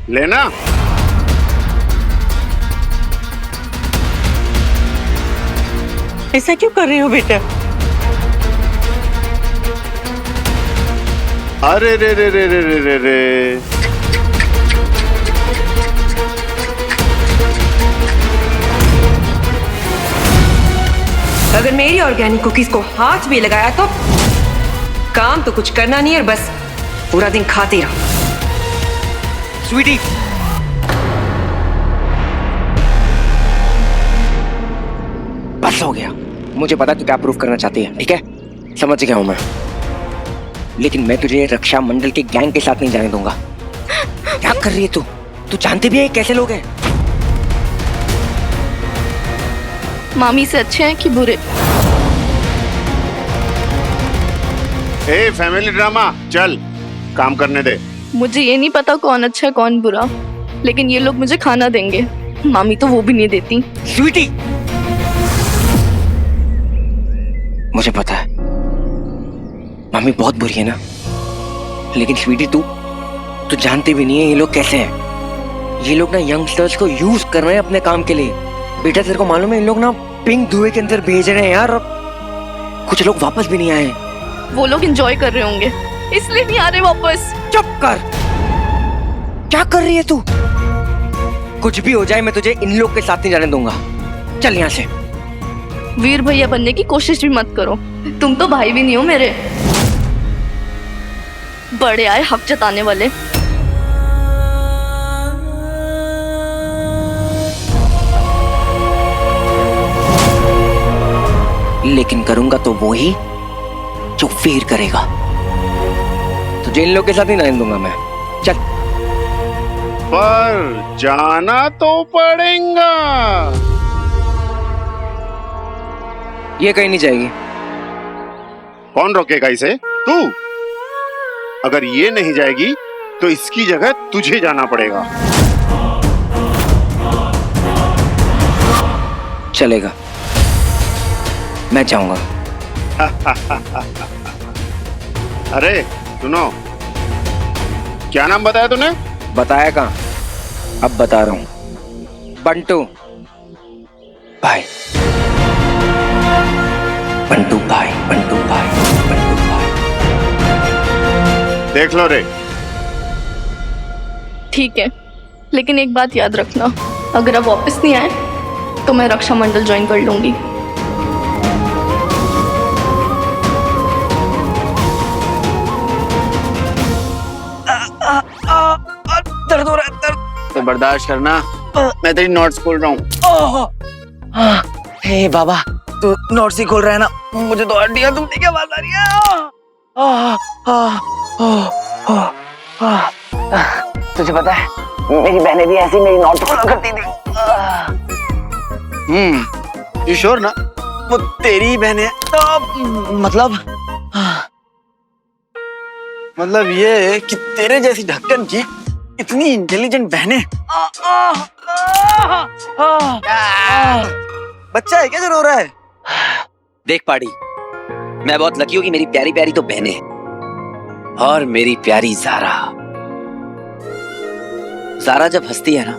Speaker 5: लेना।
Speaker 18: ऐसा क्यों कर रहे हो बेटा?
Speaker 5: अरे रे रे रे रे रे रे रे।
Speaker 16: अगर मेरी ऑर्गेनिक कुकीज को हाथ भी लगाया तो काम तो कुछ करना नहीं है, बस पूरा दिन खाती रहो।
Speaker 1: स्वीटी, बस हो गया। मुझे पता तू क्या प्रूफ करना चाहती है, ठीक है? समझ गया हूं मैं, लेकिन मैं तुझे रक्षा मंडल के गैंग के साथ नहीं जाने दूंगा। क्या कर रही है तू? तू जानती भी है कैसे लोग हैं?
Speaker 8: मामी से अच्छे हैं कि बुरे?
Speaker 5: ए फैमिली ड्रामा, चल काम करने दे।
Speaker 8: मुझे ये नहीं पता कौन अच्छा है कौन बुरा, लेकिन ये लोग मुझे खाना देंगे। मामी तो वो भी नहीं देती।
Speaker 1: स्वीटी,
Speaker 15: मुझे पता है मम्मी बहुत बुरी है ना, लेकिन स्वीटी तू जानती भी नहीं है ये लोग कैसे हैं। ये लोग ना यंगस्टर्स को यूज कर रहे हैं अपने काम के लिए। बेटा तेरे को मालूम है इन लोग ना पिंक धुएं के अंदर भेज रहे हैं यार, और कुछ लोग वापस भी नहीं आए।
Speaker 8: वो लोग एंजॉय कर रहे होंगे इसलिए नहीं आ रहे वापस।
Speaker 1: चुप कर, क्या कर रही है तू? कुछ भी हो जाए मैं तुझे इन लोग के साथ नहीं जाने दूंगा। चल यहाँ से।
Speaker 8: वीर भैया बनने की कोशिश भी मत करो, तुम तो भाई भी नहीं हो मेरे। बड़े आए हक जताने वाले।
Speaker 15: लेकिन करूंगा तो वो ही जो वीर करेगा।
Speaker 1: तुझे इन लोग के साथ नहीं जाने दूंगा मैं। चल।
Speaker 5: पर जाना तो पड़ेगा।
Speaker 1: ये कहीं नहीं जाएगी।
Speaker 5: कौन रोकेगा इसे? तू। अगर ये नहीं जाएगी तो इसकी जगह तुझे जाना पड़ेगा।
Speaker 1: चलेगा, मैं जाऊंगा।
Speaker 5: अरे सुनो, क्या नाम बताया तूने?
Speaker 1: बताया कहाँ, अब बता रहा हूँ। बंटू
Speaker 15: भाई, बंटू भाई, बंटू भाई, बंटू भाई।
Speaker 5: देख लो रे।
Speaker 8: ठीक है, लेकिन एक बात याद रखना, अगर आप वापस नहीं आए तो मैं रक्षा मंडल ज्वाइन कर लूंगी।
Speaker 1: दर्द हो रहा है, दर्द।
Speaker 11: तो बर्दाश्त करना, मैं तेरी नोट्स खोल रहा हूँ।
Speaker 1: हे बाबा, तू नोट्स ही खोल रहा है ना? मुझे तो हड्डियां तुमने क्या बात आ रही है? तुझे पता है मेरी बहनें भी ऐसी मेरी नोट्स खोला करती थी।
Speaker 11: यू श्योर ना वो तेरी बहन है?
Speaker 1: तो
Speaker 11: मतलब ये कि तेरे जैसी ढक्कन की इतनी इंटेलिजेंट बहनें। बच्चा है क्या जो रो रहा है?
Speaker 15: देख पाड़ी, मैं बहुत लकी हूँ कि मेरी प्यारी प्यारी तो बहनें हैं, और मेरी प्यारी ज़ारा। ज़ारा जब हंसती है ना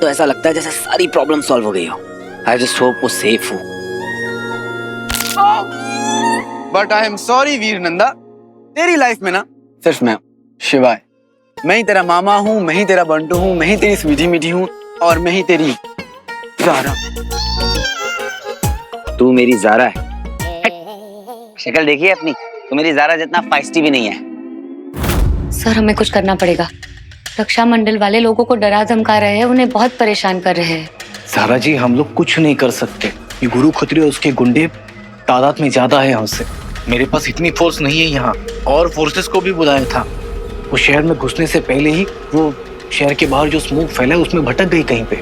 Speaker 15: तो ऐसा लगता है जैसे सारी प्रॉब्लम सॉल्व हो गई हो। आई जस्ट होप वो सेफ हो।
Speaker 11: बट आई एम सॉरी वीर नंदा, तेरी लाइफ में ना सिर्फ मैं शिवाय, मैं ही तेरा मामा हूँ, मैं ही तेरा बंटू हूँ, मैं ही तेरी स्वीटी मीठी हूँ, और मैं ही तेरी ज़ारा।
Speaker 15: तू मेरी ज़ारा है। शक्ल देखिए अपनी, तू मेरी ज़ारा जितना फाइस्टी भी नहीं है।
Speaker 3: सर हमें कुछ करना पड़ेगा। रक्षा मंडल वाले लोगों को डरा धमका रहे हैं, उन्हें बहुत परेशान कर रहे हैं।
Speaker 12: ज़ारा जी हम लोग कुछ नहीं कर सकते। ये गुरु खत्री और उसके गुंडे तादाद में ज्यादा है हमसे। मेरे पास इतनी फोर्स नहीं है यहाँ, और फोर्सेस को भी बुलाया था। वो शहर में घुसने से पहले ही वो शहर के बाहर जो स्मोक फैला है उसमें भटक गई कहीं पे।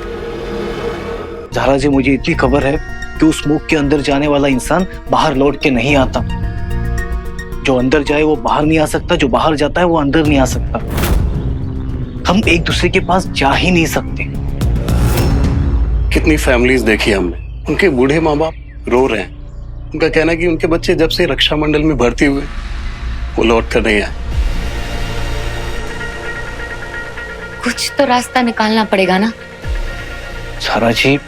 Speaker 12: ज़ारा जी मुझे इतनी खबर है कि उस स्मोक के अंदर जाने वाला इंसान बाहर लौट के नहीं आता। जो अंदर जाए वो बाहर नहीं आ सकता, जो बाहर जाता है वो अंदर नहीं आ सकता। हम एक दूसरे के पास जा ही नहीं सकते।
Speaker 20: कितनी फैमिलीज देखी हमने, उनके बूढ़े माँ बाप रो रहे हैं। उनका कहना है कि उनके बच्चे जब से रक्षा मंडल में भर्ती हुए वो लौट कर नहीं आए।
Speaker 3: कुछ तो रास्ता निकालना पड़ेगा ना।
Speaker 12: ज़ारा जी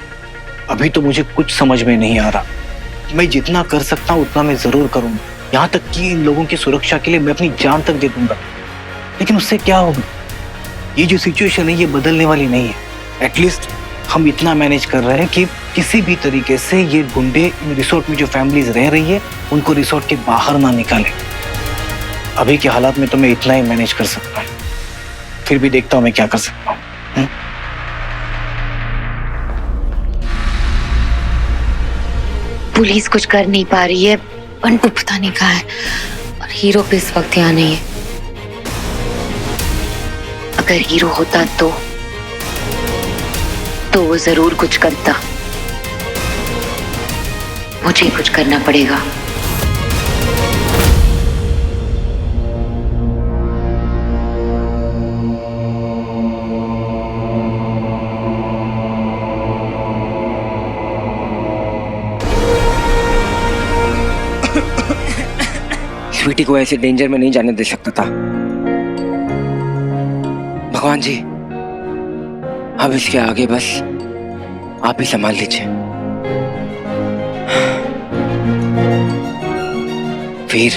Speaker 12: अभी तो मुझे कुछ समझ में नहीं आ रहा। मैं जितना कर सकता हूँ उतना मैं जरूर करूंगा, यहाँ तक कि इन लोगों की सुरक्षा के लिए मैं अपनी जान तक दे दूंगा। लेकिन उससे क्या होगा? ये जो सिचुएशन है ये बदलने वाली नहीं है। एटलीस्ट हम इतना मैनेज कर रहे हैं कि किसी भी तरीके से ये गुंडे रिसोर्ट में जो फैमिलीज रह रही है उनको रिसोर्ट के बाहर ना निकालें। अभी के हालात में तो मैं इतना ही मैनेज कर सकता हूँ, फिर भी देखता हूँ मैं क्या कर सकता हूँ।
Speaker 3: पुलिस कुछ कर नहीं पा रही है, बंटू पता नहीं कहाँ है, और हीरो पे इस वक्त यहाँ नहीं है। अगर हीरो होता तो वो जरूर कुछ करता। मुझे कुछ करना पड़ेगा।
Speaker 1: स्वीटी को ऐसे डेंजर में नहीं जाने दे सकता था। भगवान जी, अब इसके आगे बस आप ही संभाल लीजिए। वीर,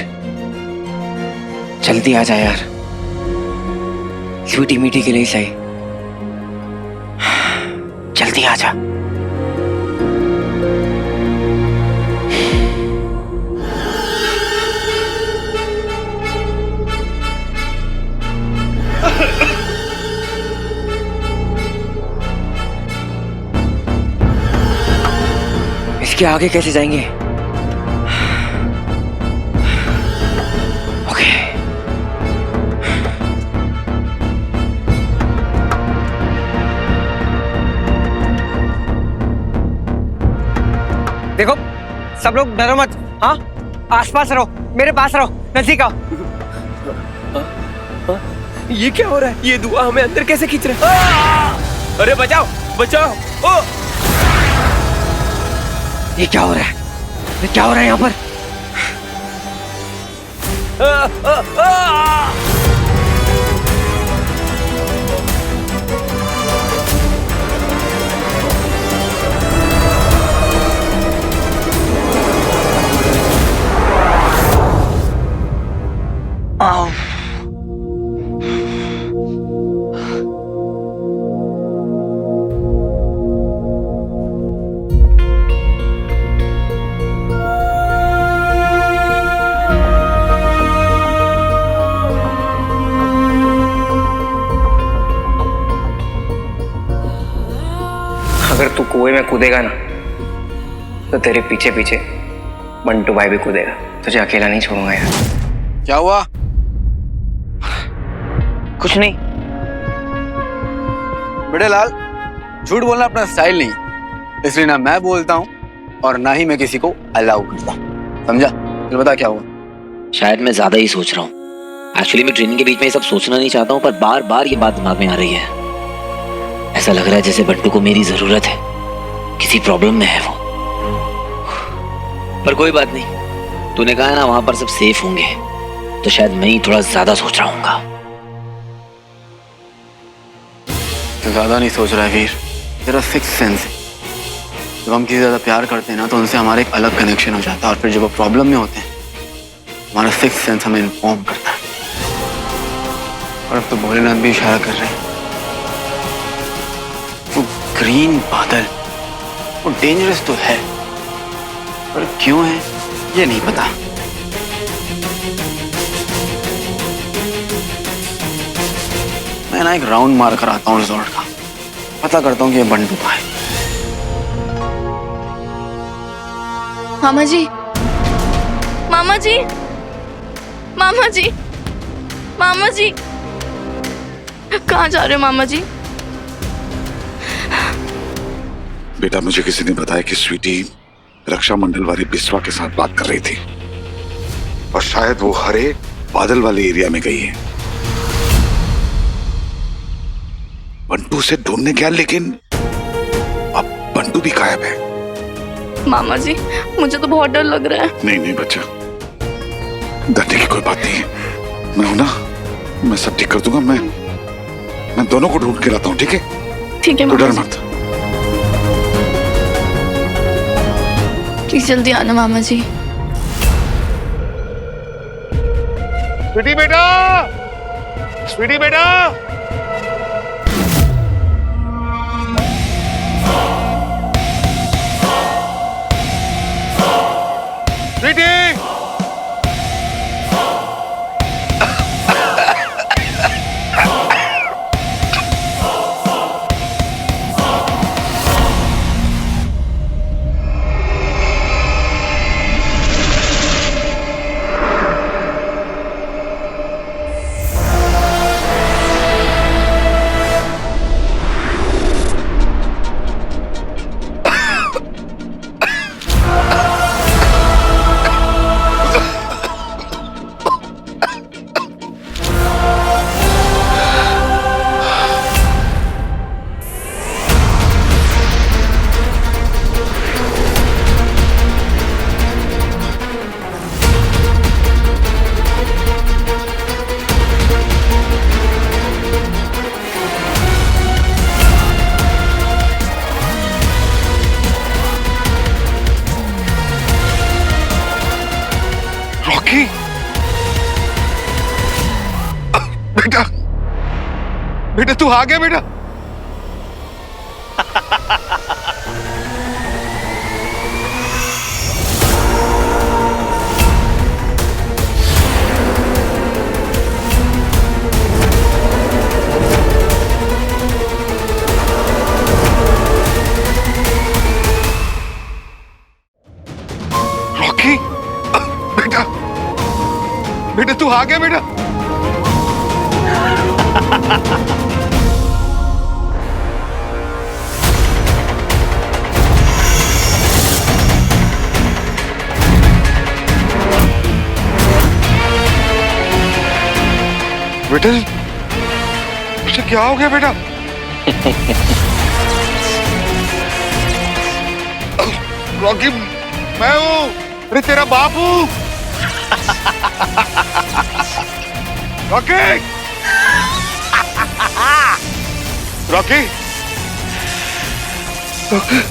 Speaker 1: जल्दी आ जा यार, स्वीटी मीठी के लिए सही, जल्दी आ जा। इसके आगे कैसे जाएंगे? ओके। देखो सब लोग डरो मत, हाँ? आसपास रहो, मेरे पास रहो, नजदीक आओ।
Speaker 10: ये क्या हो रहा है? ये धुआं हमें अंदर कैसे खींच रहा है? अरे बचाओ, बचाओ! ओ!
Speaker 1: ये क्या हो रहा है? ये क्या हो रहा है यहाँ पर? अगर तू कुएं में कूदेगा ना तो तेरे पीछे पीछे बंटू भाई भी कूदेगा। तुझे अकेला नहीं छोड़ूंगा यार।
Speaker 11: क्या हुआ?
Speaker 1: कुछ नहीं।
Speaker 11: बड़े लाल, झूठ बोलना अपना स्टाइल नहीं, इसलिए ना मैं बोलता हूँ और ना ही मैं किसी को अलाउ करता, समझा? फिर बता क्या हुआ?
Speaker 15: शायद मैं ज्यादा ही सोच रहा हूँ। एक्चुअली मैं ट्रेनिंग के बीच में ये सब सोचना नहीं चाहता हूँ, पर बार बार ये बात दिमाग में आ रही है। ऐसा लग रहा है जैसे बंटू को मेरी जरूरत है, किसी प्रॉब्लम में है वो। पर कोई बात नहीं, तूने कहा है ना वहां पर सब सेफ होंगे, तो शायद मैं ही थोड़ा ज्यादा सोच रहा हूँ।
Speaker 11: तो ज्यादा नहीं सोच रहा है वीर, तेरा सिक्स सेंस है। जब हम किसी ज्यादा प्यार करते हैं ना तो उनसे हमारा एक अलग कनेक्शन हो जाता है, और फिर जब वो प्रॉब्लम में होते हैं हमारा सिक्स सेंस हमें इन्फॉर्म करता है। और अब तो भोलेनाथ भी इशारा कर रहे हैं। वो ग्रीन बादल, वो डेंजरस तो है, पर क्यों है ये नहीं पता। मैं ना एक राउंड मार कर आता हूँ रिजॉर्ट का, पता करता हूँ कि ये बंटू कहाँ है।
Speaker 8: मामा जी, मामा जी, मामा जी, मामा जी, कहाँ जा रहे हो मामा जी?
Speaker 19: बेटा, मुझे किसी ने बताया कि स्वीटी रक्षा मंडल वाली बिस्वा के साथ बात कर रही थी, और शायद वो हरे बादल वाले एरिया में गई है। बंटू से ढूंढने गया, लेकिन अब बंटू भी गायब है।
Speaker 8: मामा जी, मुझे तो बहुत डर लग रहा है।
Speaker 19: नहीं नहीं बच्चा, डरने की कोई बात नहीं है। मैं हूं ना, मैं सब ठीक कर दूंगा। मैं दोनों को ढूंढ के लाता हूँ, ठीक है?
Speaker 8: ठीक है,
Speaker 19: तो डर मत।
Speaker 8: प्लीज जल्दी आना मामा जी।
Speaker 5: स्वीटी बेटा, स्वीटी बेटा, स्वीटी,
Speaker 19: बेटा तू आ गया बेटा। रॉकी बेटा, बेटा तू आ गया बेटा। बेटा मुझे क्या हो गया बेटा? रॉकी मैं हूँ, अरे तेरा बाप हूँ। रॉकी रॉकी रॉकी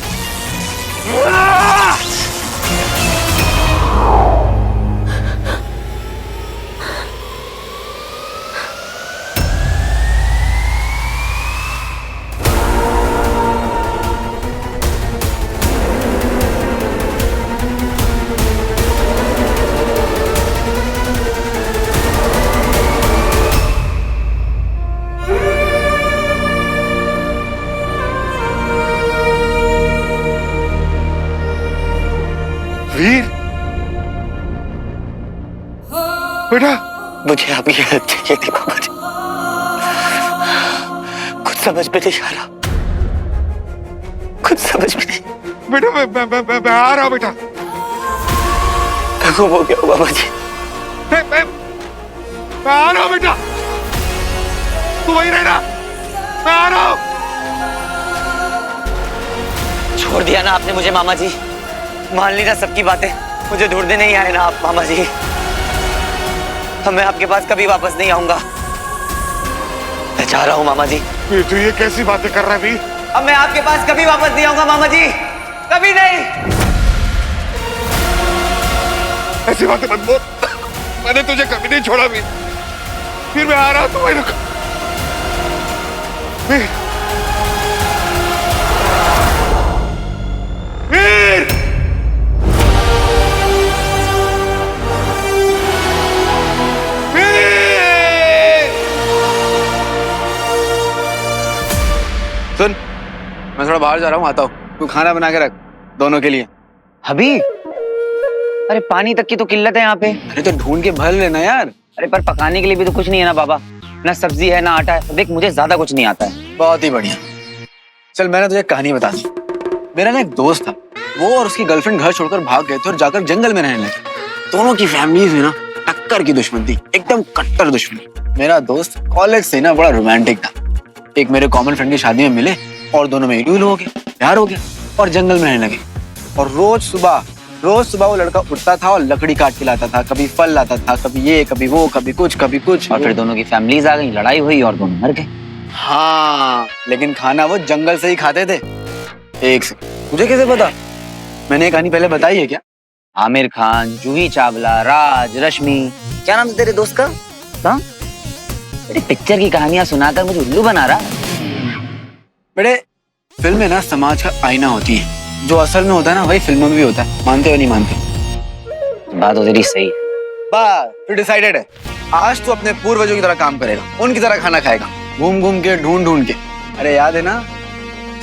Speaker 19: वीर बेटा,
Speaker 15: मुझे आपकी हेल्प चाहिए थी बाबा जी, कुछ समझ में नहीं आ रहा, कुछ समझ में नहीं।
Speaker 19: बेटा मैं आ रहा हूं बेटा।
Speaker 15: हो गया बाबा जी।
Speaker 19: मैं आ रहा हूं बेटा, तू वहीं रहना, मैं आ रहा हूं।
Speaker 15: छोड़ दिया ना आपने मुझे मामा जी, मान ली ना सबकी बातें, मुझे ढूंढने नहीं आए ना आप मामा जी। अब मैं आपके पास कभी वापस नहीं आऊंगा, मैं जा रहा हूँ मामा जी।
Speaker 19: तू ये कैसी बातें कर रहा है वीर?
Speaker 15: अब मैं आपके पास कभी वापस नहीं आऊंगा मामा जी, कभी नहीं।
Speaker 19: ऐसी बातें मत बोल, मैंने तुझे कभी नहीं छोड़ा वीर। फिर मैं आ रहा हूं, तू वहीं रुक। वीर वीर
Speaker 11: सुन, मैं थोड़ा बाहर जा रहा हूँ, आता हूँ। तू खाना बना के रख दोनों के लिए।
Speaker 15: अभी? अरे पानी तक की तो किल्लत है यहाँ पे।
Speaker 11: अरे तो ढूंढ के भर लेना यार।
Speaker 15: अरे पर पकाने के लिए भी तो कुछ नहीं है ना बाबा, ना सब्जी है ना आटा है। देख मुझे ज्यादा कुछ नहीं आता है।
Speaker 11: बहुत ही बढ़िया। चल मैंने तुझे कहानी बता दी। मेरा ना एक दोस्त था, वो और उसकी गर्लफ्रेंड घर छोड़कर भाग गए थे और जाकर जंगल में रहने लगे। दोनों की फैमिलीज में ना टक्कर की दुश्मन थी, एकदम कट्टर दुश्मन। मेरा दोस्त कॉलेज से ना बड़ा रोमांटिक था। एक मेरे कॉमन फ्रेंड की शादी में मिले और दोनों में इडुल हो गए, प्यार हो गया और जंगल में रहने लगे। और रोज सुबह वो लड़का उठता था और लकड़ी काट के लाता था, कभी फल लाता था, कभी ये कभी वो, कभी कुछ।
Speaker 15: और फिर दोनों की फैमिलीज आ गई, लड़ाई हुई और दोनों मर गए।
Speaker 11: हाँ, लेकिन खाना वो जंगल से ही खाते थे। एक से तुझे कैसे पता? मैंने कहानी पहले बताई है क्या?
Speaker 15: आमिर खान, जूही चावला, राज, रश्मि, क्या नाम था तेरे दोस्त का? हाँ? तेरी पिक्चर की कहानियां सुनाकर मुझे उल्लू बना रहा।
Speaker 11: बेटे फिल्में ना समाज का आईना होती है, जो असल में होता है ना वही फिल्मों में भी होता है। मानते हो नहीं मानते?
Speaker 15: बात तो तेरी सही है।
Speaker 11: बस फिर डिसाइडेड है, आज तू अपने पूर्वजों की तरह काम करेगा, उनकी तरह खाना खाएगा, घूम घूम के, ढूंढ ढूंढ के। अरे याद है ना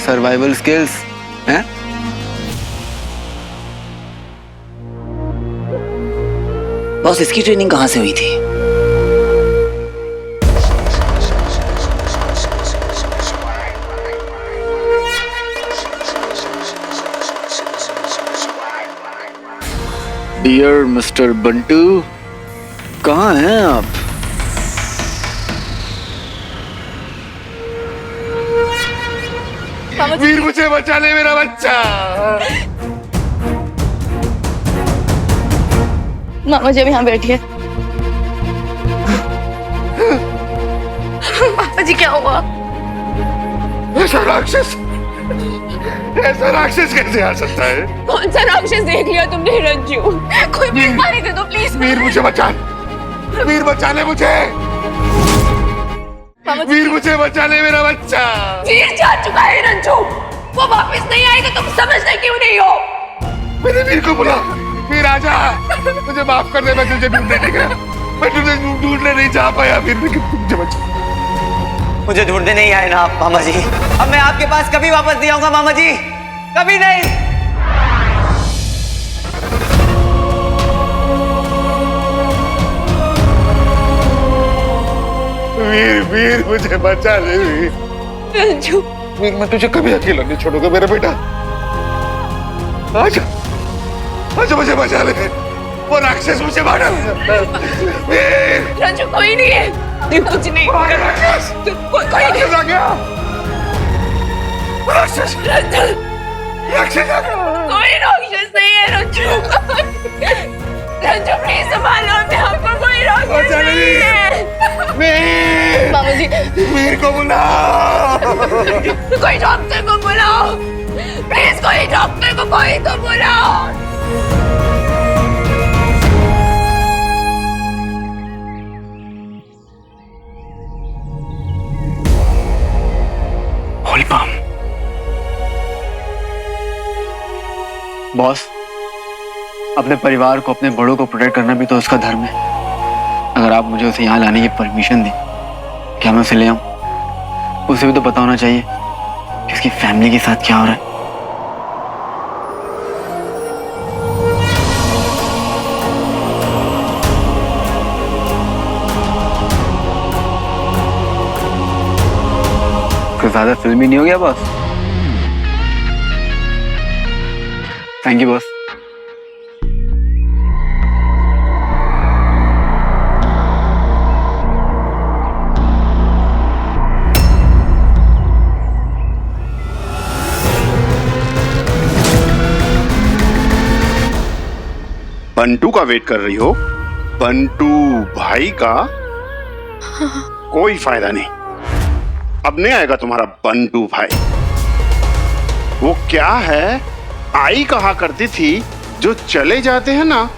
Speaker 11: सर्वाइवल स्किल्स हैं?
Speaker 15: बॉस इसकी ट्रेनिंग कहाँ से हुई थी?
Speaker 11: डियर मिस्टर बंटू, कहाँ हैं आप?
Speaker 19: वीर मुझे बचा ले मेरा बच्चा।
Speaker 8: मामा जी अब यहाँ बैठिए। पापा जी क्या हुआ?
Speaker 19: ऐसा राक्षस कैसे आ सकता है?
Speaker 16: कौन सा राक्षस देख लिया तुमने रंजू? कोई बीमारी दे दो प्लीज।
Speaker 19: वीर मुझे बचा, वीर बचा ले मुझे।
Speaker 5: वीर मुझे बचा ले मेरा बच्चा।
Speaker 16: वीर जा चुका है रंजू, वो वापस नहीं आएगा, तुम समझते क्यों नहीं हो?
Speaker 5: मेरे वीर को बुला। वीर आजा, मुझे माफ कर दे, मैं तुझे ढूंढने नहीं गया, मैं तुझे ढूंढने नहीं जा पाया वीर, लेकिन मुझे बचा।
Speaker 10: मुझे ढूंढने नहीं आए ना आप मामा जी, अब मैं आपके पास कभी वापस नहीं आऊंगा मामा जी, कभी नहीं।
Speaker 5: वीर वीर मुझे बचा ले वीर।
Speaker 16: रंजू
Speaker 5: वीर मैं तुझे कभी अकेला नहीं छोड़ूंगा मेरा बेटा। आजा आजा, मुझे बचा ले, वो राक्षस मुझे मार डालेगा। वीर
Speaker 16: रंजू कोई नहीं है, कुछ नहीं, कोई नहीं
Speaker 5: आ गया, राक्षस राक्षस आ गया।
Speaker 16: कोई राक्षस नहीं है रंजू। रंजू प्लीज संभालो, मैं आपको कोई राक्षस नहीं है।
Speaker 5: वीर
Speaker 16: मामा जी,
Speaker 5: वीर को बुलाओ,
Speaker 16: कोई डॉक्टर को बुलाओ, प्लीज कोई डॉक्टर को कोई तो बुलाओ।
Speaker 12: होली पाम। बॉस, अपने परिवार को, अपने बड़ों को प्रोटेक्ट करना भी तो उसका धर्म है। अगर आप मुझे उसे यहाँ लाने की परमिशन दें, क्या मैं उसे ले आऊं? उसे भी तो पता होना चाहिए कि उसकी फैमिली के साथ क्या हो रहा है। कुछ ज्यादा फिल्मी नहीं हो गया boss? Thank you boss.
Speaker 5: Bantu का वेट कर रही हो? बंटू भाई का कोई फायदा नहीं, अब नहीं आएगा तुम्हारा बंटू भाई। वो क्या है, आई कहा करती थी जो चले जाते हैं ना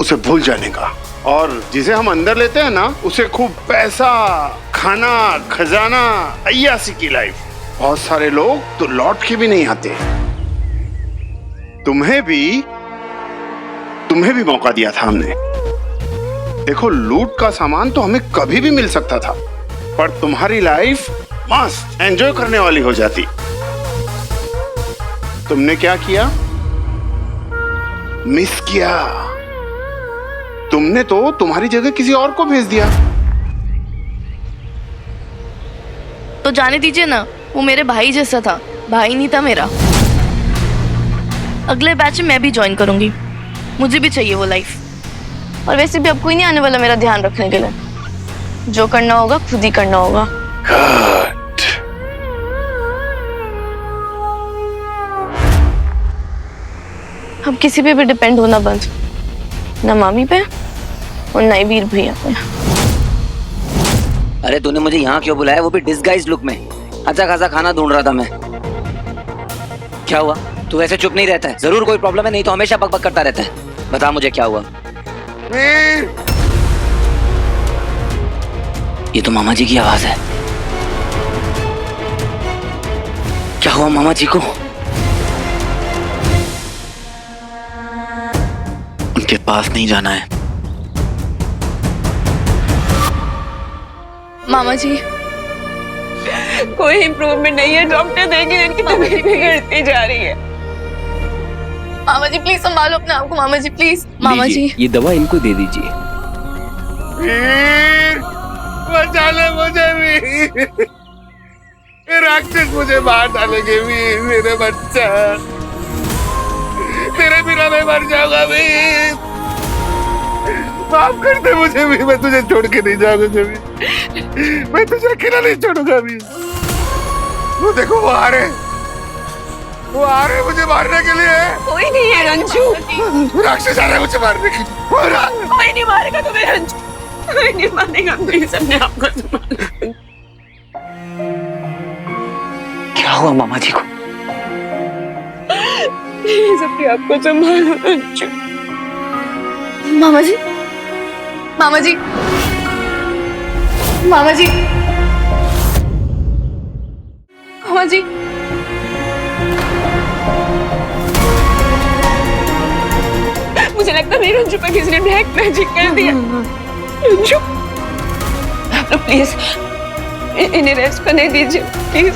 Speaker 5: उसे भूल जाने का, और जिसे हम अंदर लेते हैं ना उसे खूब पैसा, खाना, खजाना, अय्यासी की लाइफ। बहुत सारे लोग तो लौट के भी नहीं आते। तुम्हें भी मौका दिया था हमने। देखो, लूट का सामान तो हमें कभी भी मिल सकता था, पर तुम्हारी लाइफ मस्त एंजॉय करने वाली हो जाती। तुमने क्या किया? मिस किया। तुमने तो तुम्हारी जगह किसी और को भेज दिया।
Speaker 8: तो जाने दीजिए ना, वो मेरे भाई जैसा था, भाई नहीं था मेरा। अगले बैच में मैं भी ज्वाइन करूंगी, मुझे भी चाहिए वो लाइफ। और वैसे भी अब कोई नहीं आने वाला मेरा ध्यान रखने के लिए, जो करना होगा खुद ही करना होगा। अब किसी पे भी डिपेंड होना बंद, ना मामी पे और ना ही वीर भैया पे।
Speaker 15: अरे तूने मुझे यहाँ क्यों बुलाया, वो भी डिस्गाइज लुक में? अच्छा खासा खाना ढूंढ रहा था मैं। क्या हुआ? तू ऐसे चुप नहीं रहता है, जरूर कोई प्रॉब्लम है, नहीं तो हमेशा बकबक करता रहता है। बता मुझे क्या हुआ। ये तो मामा जी की आवाज है। क्या हुआ मामा जी को? उनके पास नहीं जाना है।
Speaker 8: मामा जी,
Speaker 16: कोई इम्प्रूवमेंट नहीं है, डॉक्टर देंगे इनकी तबीयत बिगड़ती जा रही है।
Speaker 8: मामा जी प्लीज संभालो अपने आप को, मामा जी प्लीज। मामा जी,
Speaker 15: ये दवा इनको दे दीजिए।
Speaker 5: वीर, बचा ले मुझे वीर, ये राक्षस मुझे मार डालेंगे वीर, मेरे बच्चा, तेरे बिना मैं मर जाऊंगा वीर, माफ कर दे मुझे वीर, मैं तुझे छोड़ के नहीं जाऊंगा वीर, मैं तुझे अकेला नहीं छोड़ूंगा वीर। वो देखो, वो आ रहे मुझे मारने के लिए।
Speaker 16: कोई नहीं है रंजू,
Speaker 5: राक्षस आ रहे मुझे मारने के लिए।
Speaker 16: कोई नहीं मारेगा तुम्हें रंजू, कोई नहीं मारेगा, प्लीज अपने आप को संभालो।
Speaker 15: क्या हुआ मामा जी को?
Speaker 16: प्लीज अपने आप को संभालो रंजू।
Speaker 8: मामा जी, मामा जी, मामा जी,
Speaker 16: मामा जी। मुझे लगता है रंजू पर किसी ने ब्लैक मैजिक कर दिया। रंजू, आप लोग प्लीज इन्हें रेस्ट करने दीजिए, प्लीज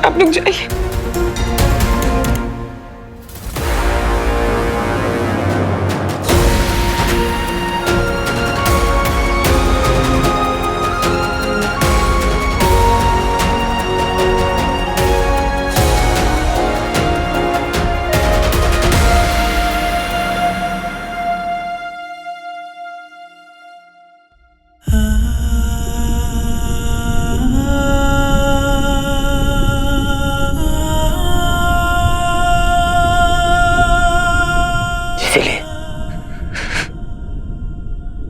Speaker 16: आप लोग जाइए।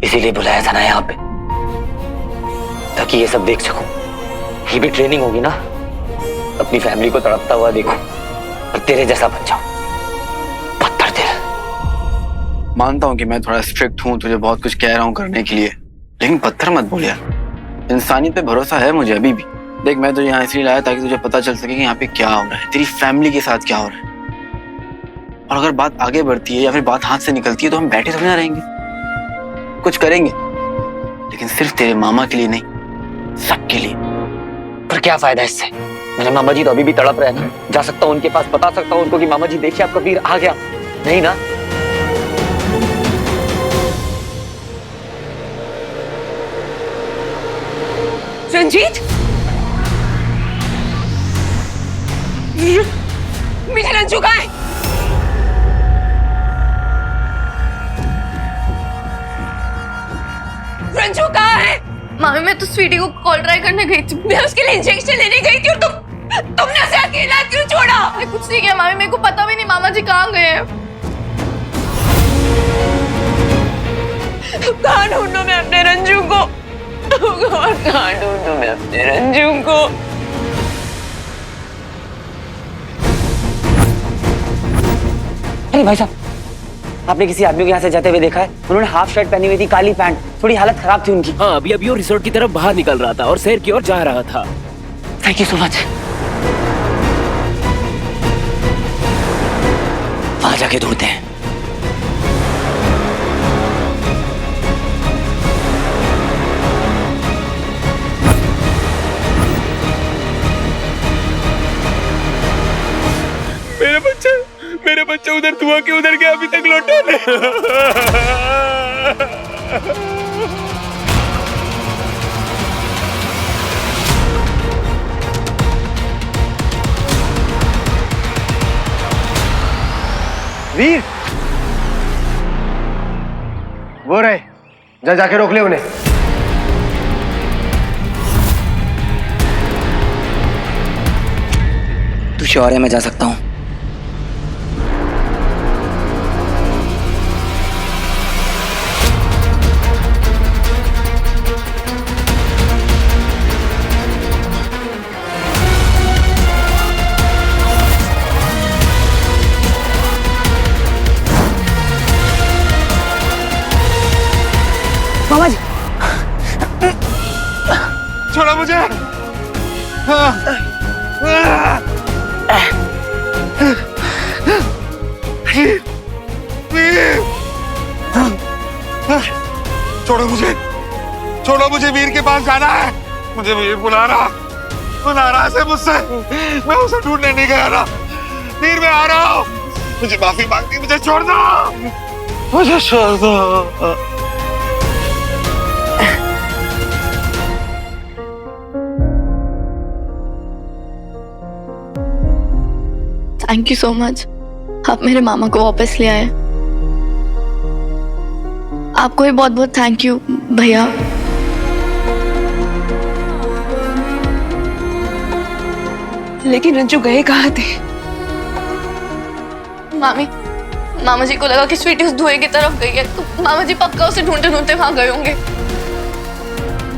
Speaker 15: इसीलिए बुलाया था ना यहाँ पे, ताकि ये सब देख सकूं। ये भी ट्रेनिंग होगी ना, अपनी फैमिली को तड़पता हुआ देखो और तेरे जैसा बन जाऊं। पत्थर दिल।
Speaker 11: मानता हूं कि मैं थोड़ा स्ट्रिक्ट हूं, तुझे बहुत कुछ कह रहा हूं करने के लिए, लेकिन पत्थर मत बोल यार। इंसानियत पे भरोसा है मुझे अभी भी। देख, मैं तुझे यहाँ इसलिए लाया ताकि तुझे पता चल सके कि यहाँ पे क्या हो रहा है, तेरी फैमिली के साथ क्या हो रहा है। और अगर बात आगे बढ़ती है या फिर बात हाथ से निकलती है तो हम बैठे थोड़ी ना रहेंगे, कुछ करेंगे, लेकिन सिर्फ तेरे मामा के लिए नहीं, सबके लिए।
Speaker 15: पर क्या फायदा इससे? मेरे मामा जी तो अभी भी तड़प रहे हैं ना। जा सकता हूँ उनके पास, बता सकता हूँ उनको कि मामा जी देखिए आपका वीर आ गया। नहीं ना?
Speaker 16: रंजीत, मेरा रंजू कहाँ है? रंजू कहाँ है?
Speaker 8: मामी, मैं तो स्वीटी को कॉल ट्राई करने गई थी।
Speaker 16: मैं उसके लिए इंजेक्शन लेने गई थी और तुमने उसे अकेला क्यों छोड़ा?
Speaker 8: मैं कुछ नहीं किया मामी, मेरे को पता भी नहीं मामा जी कहाँ गए हैं।
Speaker 16: कहाँ ढूंढूं मैं अपने रंजू को? कहाँ ढूंढूं मैं अपने रंजू को?
Speaker 15: अरे भाई साहब, आपने किसी आदमी को यहाँ से जाते हुए देखा है? उन्होंने हाफ शर्ट पहनी हुई थी, काली पैंट, थोड़ी हालत खराब थी उनकी।
Speaker 10: हाँ, अभी वो रिसोर्ट की तरफ बाहर निकल रहा था और शहर की ओर जा रहा था।
Speaker 15: Thank you so much. वहां जाके ढूंढते हैं।
Speaker 6: मेरे बच्चे उधर धुआं के उधर गया, अभी तक लौटा नहीं।
Speaker 1: वीर, वो रहे, जा जाके रोक ले उन्हें।
Speaker 15: तू श्योर है मैं जा सकता हूँ? मामा जी,
Speaker 19: छोड़ा मुझे। छोड़ो मुझे, छोड़ो मुझे, वीर के पास जाना है। मुझे वीर बुला रहा है मुझसे। मैं उसे ढूंढने नहीं गया ना। वीर, मैं आ रहा हूँ। मुझे माफी मांगनी, मुझे छोड़ दो, मुझे छोड़ दो।
Speaker 8: थैंक यू सो मच, आप मेरे मामा को वापस ले आए। आपको भी बहुत बहुत थैंक यू भैया।
Speaker 16: लेकिन रंजू गए कहाँ थे?
Speaker 8: मामा जी को लगा कि स्वीटी उस धुएं की तरफ गई है, तो मामा जी पक्का उसे ढूंढते ढूंढते वहां गए होंगे।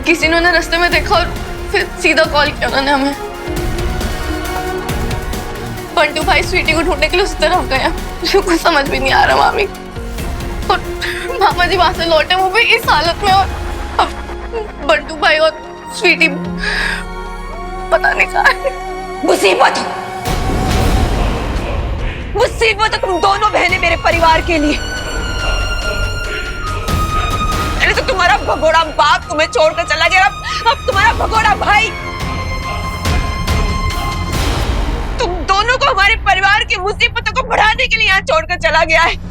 Speaker 8: किसी ने उन्हें रास्ते में देखा और फिर सीधा कॉल किया उन्होंने हमें। बंटू भाई स्वीटी को ढूंढने के लिए उस तरफ गया। मुझे कुछ समझ भी नहीं आ रहा मामी। और मामा जी वहां से लौटे, वो भी इस हालत में, और अब बंटू भाई और स्वीटी पता नहीं कहाँ है।
Speaker 16: मुसीबत हो, मुसीबत तुम दोनों बहनें मेरे परिवार के लिए। अरे तो तुम्हारा भगोड़ा बाप तुम्हें छोड़कर चला गया, अब तुम्हारा भगोड़ा भाई तुम दोनों को हमारे परिवार की मुसीबतों को बढ़ाने के लिए यहाँ छोड़कर चला गया है।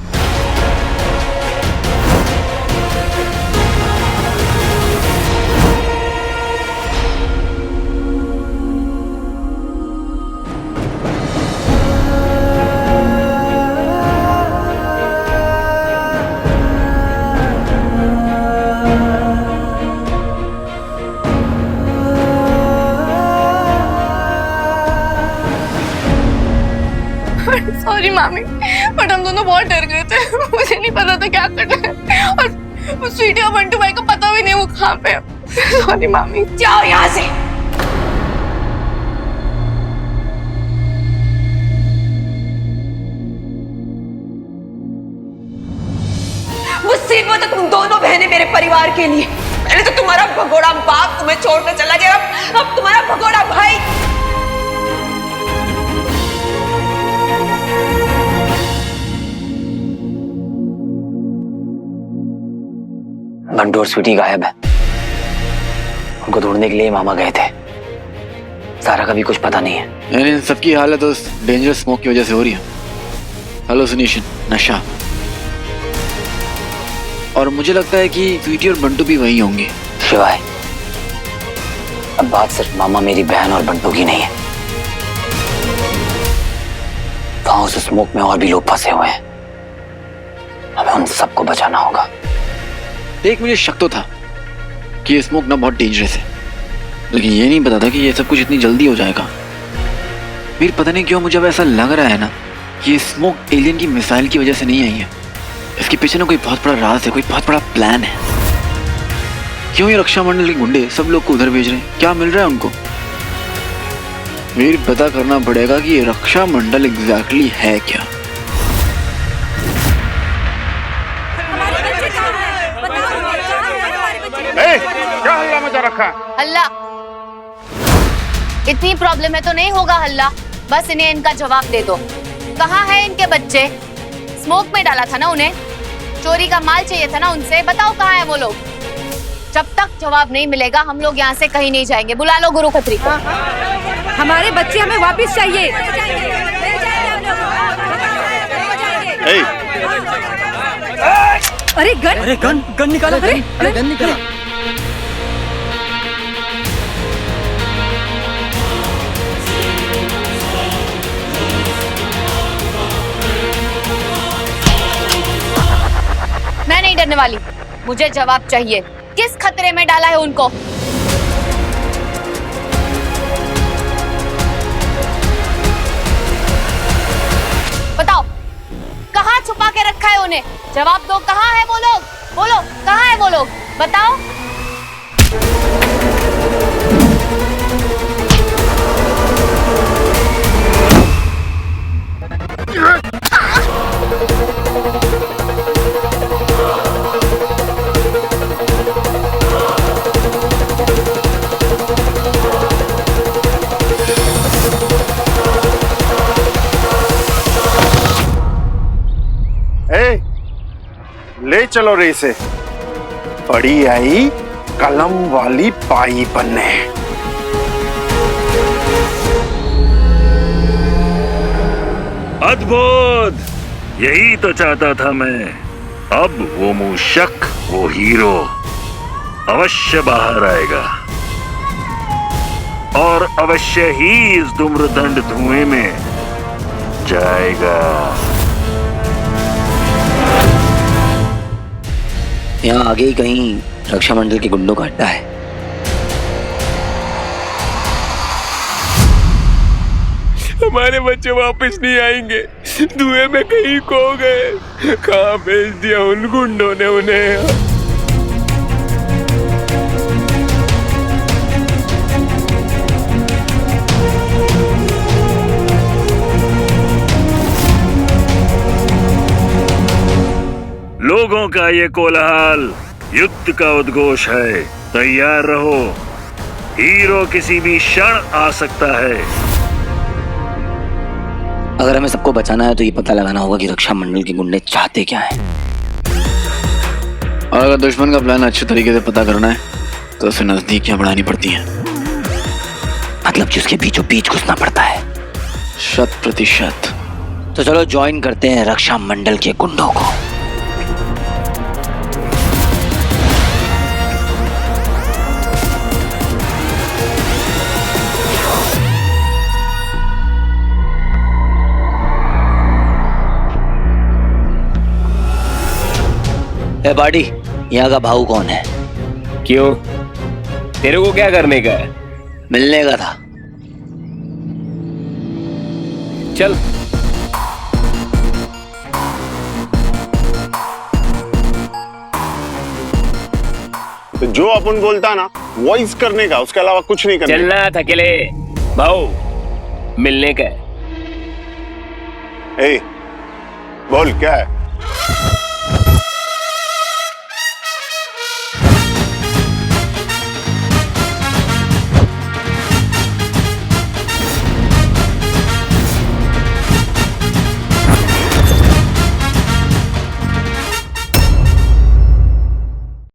Speaker 8: सॉरी मामी, बट हम दोनों बहुत डर गए थे, मुझे नहीं पता था क्या करना है, और स्वीटी और बंटू भाई को पता भी नहीं वो कहाँ पे है। सॉरी मामी।
Speaker 16: जाओ यहाँ से। मुसीबत तुम दोनों बहनें मेरे परिवार के लिए। पहले तो तुम्हारा भगोड़ा बाप तुम्हें छोड़कर चला गया, अब तुम्हारा भगोड़ा भाई।
Speaker 15: बंटू और स्वीटी गायब है। उनको ढूंढने के लिए मामा गए थे। सारा का भी कुछ पता नहीं है।
Speaker 11: यानी इन सबकी हालत उस डेंजरस स्मोक की वजह से हो रही है। हेलुसिनेशन, नशा। और मुझे लगता है कि स्वीटी और बंटू भी वही होंगे।
Speaker 15: शिवाय, अब बात सिर्फ मामा मेरी बहन और बंटू की नहीं है। वहां उस स्मोक में और भी लोग फंसे हुए हैं। हमें उन सबको बचाना होगा।
Speaker 11: एक मुझे शक तो था कि ये स्मोक ना बहुत डेंजरस है, लेकिन ये नहीं पता था कि ये सब कुछ इतनी जल्दी हो जाएगा। फिर पता नहीं क्यों मुझे अब ऐसा लग रहा है ना कि ये स्मोक एलियन की मिसाइल की वजह से नहीं आई है। इसके पीछे ना कोई बहुत बड़ा राज है, कोई बहुत बड़ा प्लान है। क्यों ये रक्षा मंडल के गुंडे सब लोग को उधर भेज रहे हैं? क्या मिल रहा है उनको? फिर पता करना पड़ेगा कि ये रक्षा मंडल एग्जैक्टली है क्या।
Speaker 5: क्या हल्ला मचा रखा?
Speaker 3: हल्ला? इतनी प्रॉब्लम है तो नहीं होगा हल्ला। बस इन्हें इनका जवाब दे दो। कहाँ है इनके बच्चे? स्मोक में डाला था ना उन्हें, चोरी का माल चाहिए था ना उनसे। बताओ कहाँ है वो लोग? जब तक जवाब नहीं मिलेगा हम लोग यहाँ से कहीं नहीं जाएंगे। बुला लो गुरु खत्री को।
Speaker 16: हमारे बच्चे हमें वापस चाहिए। अरे गन,
Speaker 10: अरे गन, गन निकालो। अरे गन निकालो।
Speaker 3: मैं नहीं डरने वाली, मुझे जवाब चाहिए। किस खतरे में डाला है उनको? बताओ, कहाँ छुपा के रखा है उन्हें? जवाब दो, कहाँ है वो लोग? बोलो, कहाँ है वो लोग? बताओ।
Speaker 5: ले चलो रे इसे। बड़ी आई कलम वाली पाई बनने।
Speaker 13: अद्भुत, यही तो चाहता था मैं। अब वो मूषक, वो हीरो अवश्य बाहर आएगा और अवश्य ही इस धूम्रदंड धुएं में जाएगा।
Speaker 15: यहाँ आगे ही कहीं रक्षा मंडल के गुंडों का अड्डा है।
Speaker 6: हमारे बच्चे वापस नहीं आएंगे, धुएं में कहीं खो गए। कहाँ भेज दिया उन गुंडों ने उन्हें?
Speaker 13: लोगों का ये कोलाहल युद्ध का उद्घोष है। तैयार रहो, हीरो किसी भी क्षण आ सकता है।
Speaker 15: अगर हमें सबको बचाना है तो ये पता लगाना होगा कि रक्षा मंडल के गुंडे चाहते क्या है।
Speaker 11: और अगर दुश्मन का प्लान अच्छे तरीके से पता करना है तो उसे नजदीकियां बढ़ानी पड़ती हैं।
Speaker 15: मतलब कि उसके बीचों बीच घुसना पड़ता है।
Speaker 11: 100%।
Speaker 15: तो चलो ज्वाइन करते हैं रक्षा मंडल के गुंडों को। ए बाडी, यहाँ का भाऊ कौन है?
Speaker 10: क्यों, तेरे को क्या करने का है?
Speaker 15: मिलने का था।
Speaker 10: चल।
Speaker 5: तो जो अपन बोलता ना वॉइस करने का, उसके अलावा कुछ नहीं करने
Speaker 10: चलना था अकेले भाऊ, मिलने का है।
Speaker 5: ए, बोल क्या है?